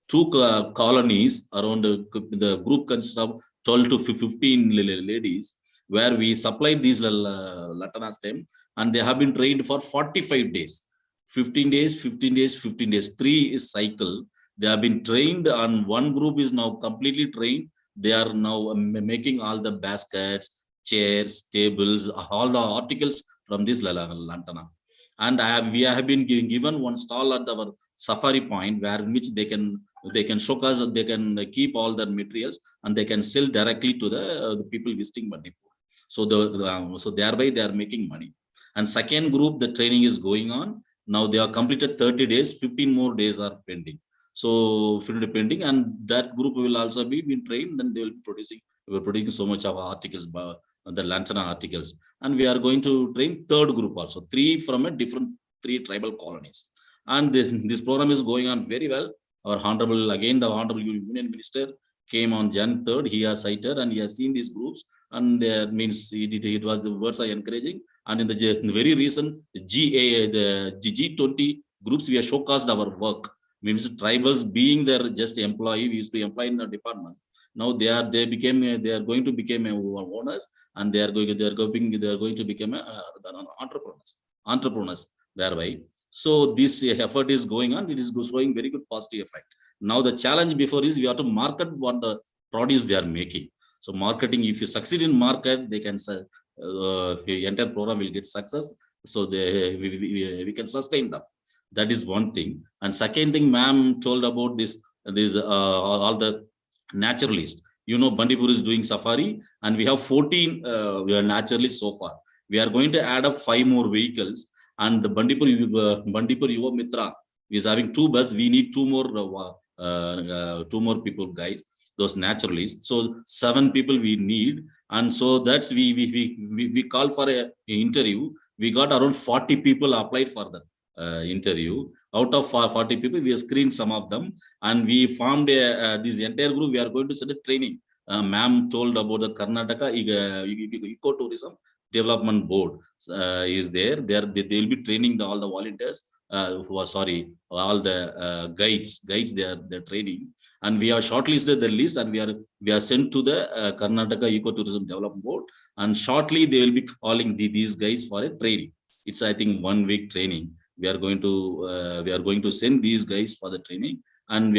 two colonies around. The group consists of 12 to 15 ladies, where we supplied these lantana stem, and they have been trained for 45 days, 15 days, 15 days, 15 days, 3 is cycle. They have been trained, and one group is now completely trained. They are now making all the baskets, chairs, tables, all the articles from this lantana. And we have been given one stall at our safari point, where in which they can showcase, they can keep all their materials, and they can sell directly to the people visiting Bandipur. So so thereby they are making money. And second group, the training is going on. Now they are completed 30 days, 15 more days are pending. So pending, and that group will also be trained, and they will be producing so much of articles, the lantana articles. And we are going to train third group also, 3 from a different 3 tribal colonies. And this program is going on very well. Our honorable, again, the honorable Union Minister came on Jan 3rd. He has cited and he has seen these groups, and that means it was the words are encouraging. And in the very recent the G20 groups, we have showcased our work. Means tribals being their just employee, we used to employ in the department. Now they are going to become owners, and they are going to become entrepreneurs thereby. So this effort is going on. It is showing very good positive effect. Now the challenge before is we have to market what the produce they are making. So marketing, if you succeed in market, they can the entire program will get success. So we can sustain them. That is one thing. And second thing, ma'am told about this all the naturalists. You know, Bandipur is doing safari, and we have 14 naturalists so far. We are going to add up 5 more vehicles, and the Bandipur Yuva Mitra is having 2 buses. We need 2 more people, guys, those naturalists. So 7 people we need, and so that's we call for a interview. We got around 40 people applied for that. interview. Out of 40 people, we have screened some of them, and we formed this entire group. We are going to send a training. Ma'am told about the Karnataka Ecotourism Development Board is there. They will be training all the volunteers. All the guides. They're training, and we have shortlisted the list, and we are sent to the Karnataka Ecotourism Development Board, and shortly they will be calling these guys for a training. It's, I think, 1 week training. We are going to send these guys for the training, and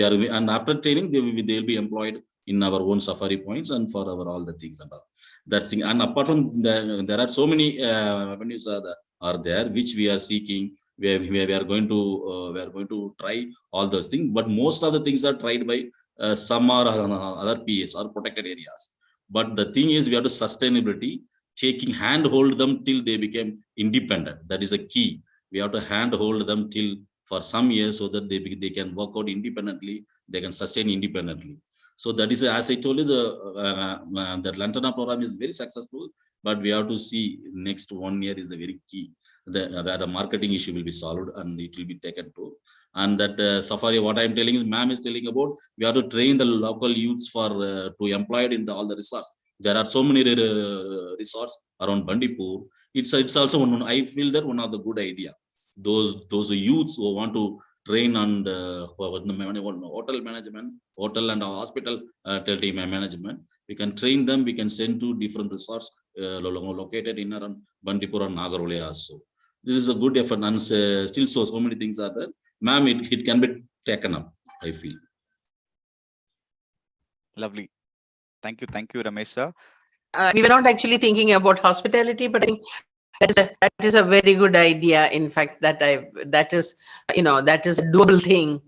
after training they will be employed in our own safari points and for our all the things and all. That's thing. And apart from there are so many avenues are there which we are seeking. We are going to try all those things, but most of the things are tried by some or other PS or protected areas. But the thing is, we have to sustainability, handhold them till they become independent. That is a key. We have to handhold them till for some years so that they can work out independently, they can sustain independently. So that is, as I told you, the Lantana program is very successful, but we have to see next 1 year is the very key, where the marketing issue will be solved and it will be taken to. And that safari, what I'm telling is, ma'am is telling about, we have to train the local youths for to employed in all the resorts. There are so many resorts around Bandipur. It's also one, I feel that one of the good idea. Those youths who want to train and hotel management, hotel and hospital team management, we can train them. We can send to different resorts located in around Bandipur and Nagarole also. This is a good effort, and still so many things are there. Ma'am, it can be taken up, I feel. Lovely. Thank you, Ramesh sir. We were not actually thinking about hospitality, but I think that is a very good idea. In fact, that is a doable thing.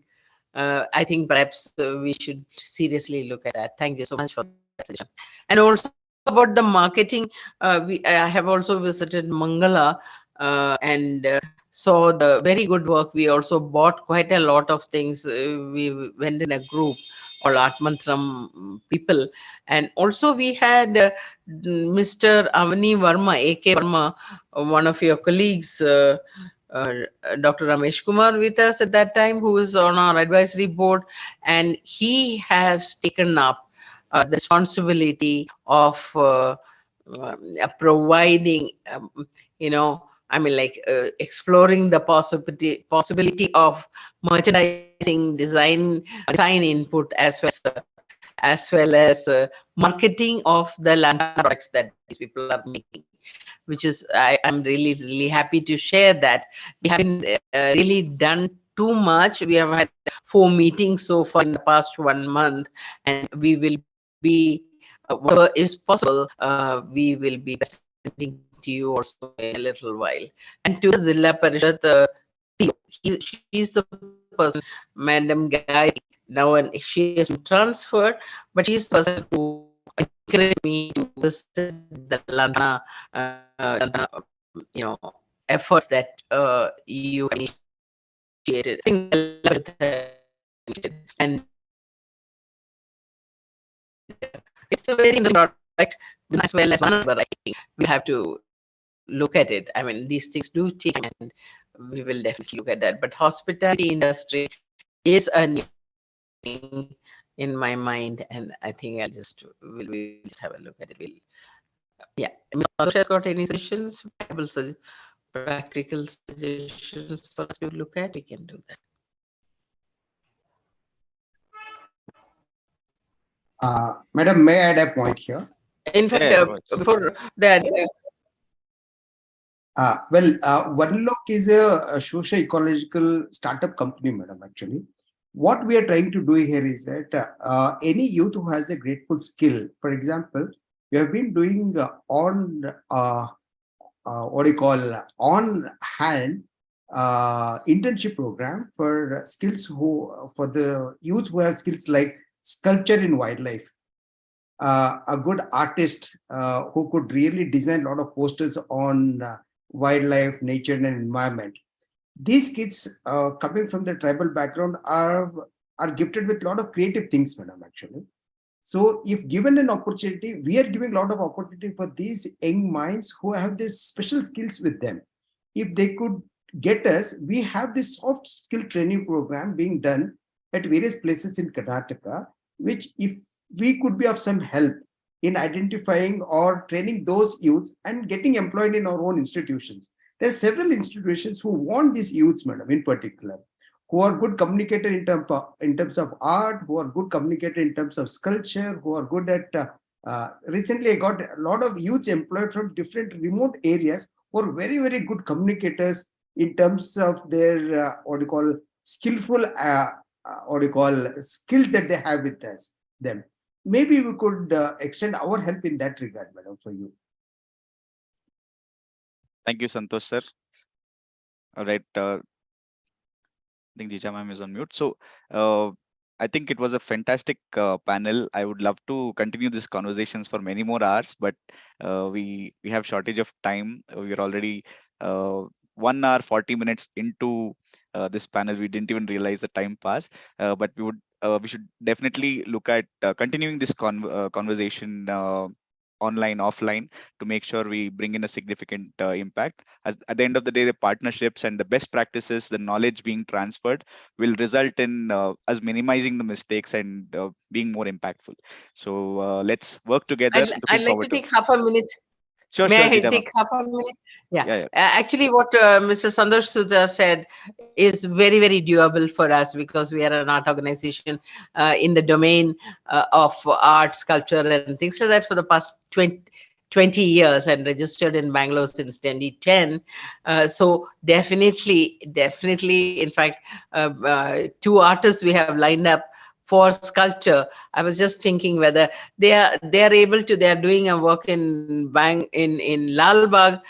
I think perhaps we should seriously look at that. Thank you so much for that suggestion. And also about the marketing, I have also visited Mangala and saw the very good work. We also bought quite a lot of things. We went in a group, all Art Mantram people, and also we had Mr. Avani Verma, A.K. Verma, one of your colleagues, Dr. Ramesh Kumar, with us at that time, who was on our advisory board, and he has taken up the responsibility of providing, exploring the possibility of merchandising, design input, as well as marketing of the land products that these people are making, which is, I'm really happy to share that. We haven't really done too much. We have had 4 meetings so far in the past 1 month, and we will be, whatever is possible, we will be presenting to you also in a little while. And to the Zilla Parishad CEO, she's the person, Madam Guy, now, and she has been transferred, but she's the person who encouraged me to visit the Lantana, effort that you initiated. And it's a very interesting product, as well as one other. I think we have to look at it. I mean, these things do change, and we will definitely look at that. But hospitality industry is a new thing in my mind, and I think we'll just have a look at it. Ms. Madhush has got any suggestions, practical suggestions for us to look at? We can do that. Madam, may I add a point here? In fact, before that, OneLock is a socio-ecological startup company, madam, actually. What we are trying to do here is that any youth who has a grateful skill, for example, we have been doing on-hand internship program for skills for the youth who have skills like sculpture in wildlife. A good artist who could really design a lot of posters on wildlife, nature, and environment. These kids coming from the tribal background are gifted with a lot of creative things, madam, actually. So if given an opportunity, we are giving a lot of opportunity for these young minds who have these special skills with them. If they could get us, we have this soft skill training program being done at various places in Karnataka, which if we could be of some help in identifying or training those youths and getting employed in our own institutions. There are several institutions who want these youths, madam, in particular, who are good communicator in terms of art, who are good communicator in terms of sculpture, who are good at, recently I got a lot of youths employed from different remote areas who are very, very good communicators in terms of their, what do you call, skillful, what do you call, skills that they have with them. Maybe we could extend our help in that regard, madam, for you. Thank you, Santosh sir. All right. I think Jija ma'am is on mute. So I think it was a fantastic panel. I would love to continue these conversations for many more hours, but we have shortage of time. We are already 1 hour 40 minutes into this panel. We didn't even realize the time passed. But we should definitely look at continuing this conversation online, offline, to make sure we bring in a significant impact. At the end of the day, the partnerships and the best practices, the knowledge being transferred, will result in us minimizing the mistakes and being more impactful. So let's work together. I'd like to take half a minute. Sure, May sure, I Jija ma'am. take half a minute? Yeah. Yeah. Actually, what Mr. Santosh Sudhar said is very, very doable for us, because we are an art organization in the domain of art, sculpture, and things like that for the past 20 years, and registered in Bangalore since 2010. So definitely, in fact, 2 artists we have lined up for sculpture. I was just thinking whether they are doing a work in Lal Bagh.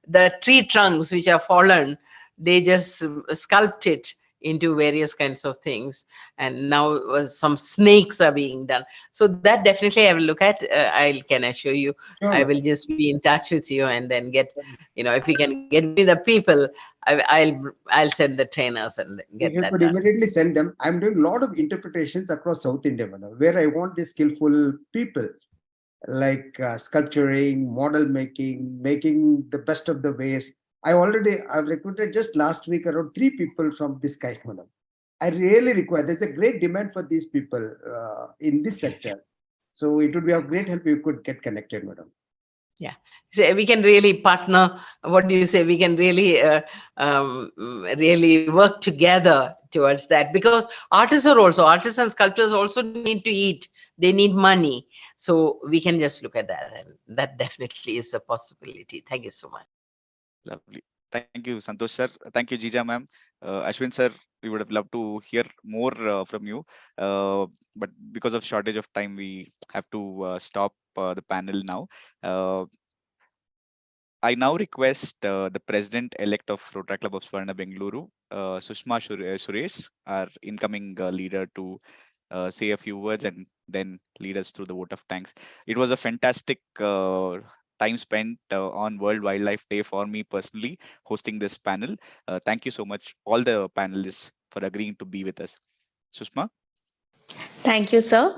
The tree trunks which are fallen, they just sculpt it into various kinds of things, and now some snakes are being done. So that definitely I will look at. I can assure you, Sure. I will just be in touch with you, and then get, if we can get me the people, I'll send the trainers and get You that could done. immediately send them. I'm doing a lot of interpretations across South India, madam, where I want these skillful people, like sculpturing, model making the best of the ways. I've recruited just last week around 3 people from this kind, madam. I really require, there's a great demand for these people in this sector. So it would be of great help if you could get connected, madam. Yeah, so we can really partner. What do you say? We can really, really work together towards that, because artists and sculptors also need to eat. They need money. So we can just look at that, and that definitely is a possibility. Thank you so much. Lovely. Thank you, Santosh sir. Thank you, Jija ma'am. Ashwin sir, we would have loved to hear more from you. But because of shortage of time, we have to stop the panel now. I now request the President-elect of Rotary Club of Swarna Bengaluru, Sushma Suresh, our incoming leader, to say a few words and then lead us through the vote of thanks. It was a fantastic time spent on World Wildlife Day for me personally, hosting this panel. Thank you so much, all the panelists, for agreeing to be with us. Sushma? Thank you, sir.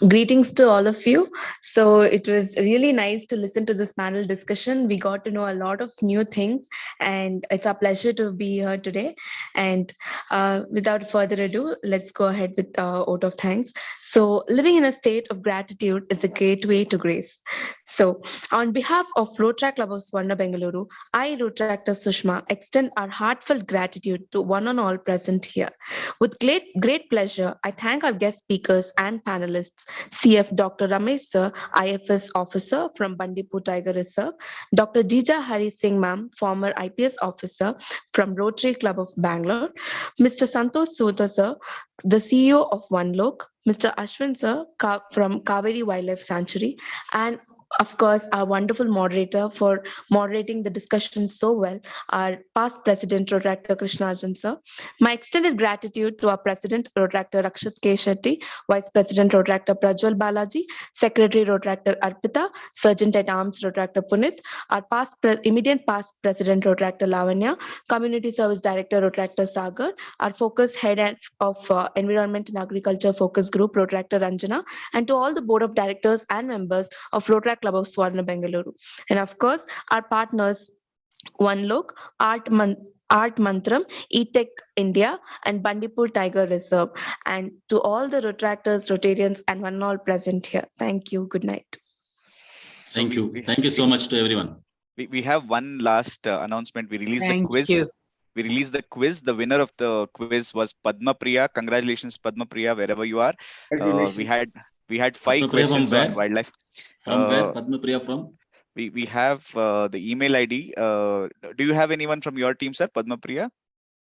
Greetings to all of you. So it was really nice to listen to this panel discussion. We got to know a lot of new things, and it's a pleasure to be here today. And without further ado, let's go ahead with vote of thanks. So living in a state of gratitude is a gateway to grace. So on behalf of Rotary Club of Swarna Bengaluru, I, Rotary Actor Sushma, extend our heartfelt gratitude to one and all present here. With great pleasure, I thank our guest speakers and panelists, CF Dr. Ramesh Sir, IFS officer from Bandipur Tiger Reserve, Dr. Jija Hari Singh Ma'am, former IPS officer from Rotary Club of Bangalore, Mr. Santosh Sudha Sir, the CEO of One Lok, Mr. Ashwin Sir from Kaveri Wildlife Sanctuary, and of course, our wonderful moderator for moderating the discussion so well, our past president, Rotary Krishnajan Sir. My extended gratitude to our president, Rotary Rakshit K. Shetty, vice president, Rotary Prajwal Balaji, secretary, Rotary Arpita, sergeant at arms, Rotary Punit, our immediate past president, Rotary Lavanya, community service director, Rotary Sagar, our focus head of environment and agriculture focus group, Rotary Ranjana, and to all the board of directors and members of Rotary Club of Swarna Bengaluru. And of course, our partners, One Look, Art Mantram, eTech India, and Bandipur Tiger Reserve. And to all the Rotractors, Rotarians, and one and all present here, thank you. Good night. So Thank you. Thank you so much to everyone. We have one last announcement. We released the Thank quiz. you. We released the quiz. The winner of the quiz was Padma Priya. Congratulations, Padma Priya, wherever you are. We had 5 Padma Priya from questions on where? wildlife. From where? Padma Priya from? We have the email ID. Do you have anyone from your team, sir? Padma Priya,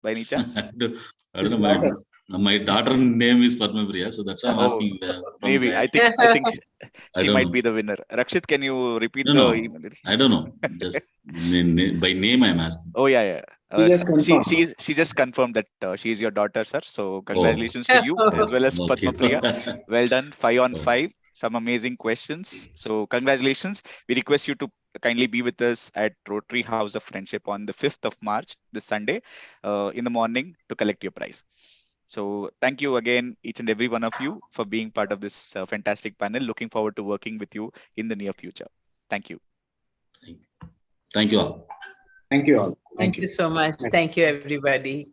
by any chance? I don't His know. daughter. My daughter name is Padma Priya, so that's why I'm Oh, asking from Maybe where. I think I she don't might know. be the winner. Rakshit, can you repeat No, the no. email? I don't know. Just by name I'm asking. Oh yeah. He just confirmed. She just confirmed that she is your daughter, sir. So congratulations to you as well as Okay. Padma Priya. Well done, 5 on 5. Some amazing questions. So congratulations. We request you to kindly be with us at Rotary House of Friendship on the 5th of March, this Sunday, in the morning to collect your prize. So thank you again, each and every one of you, for being part of this fantastic panel. Looking forward to working with you in the near future. Thank you. Thank you all. Thank you all. Thank you so much. Thank you, everybody.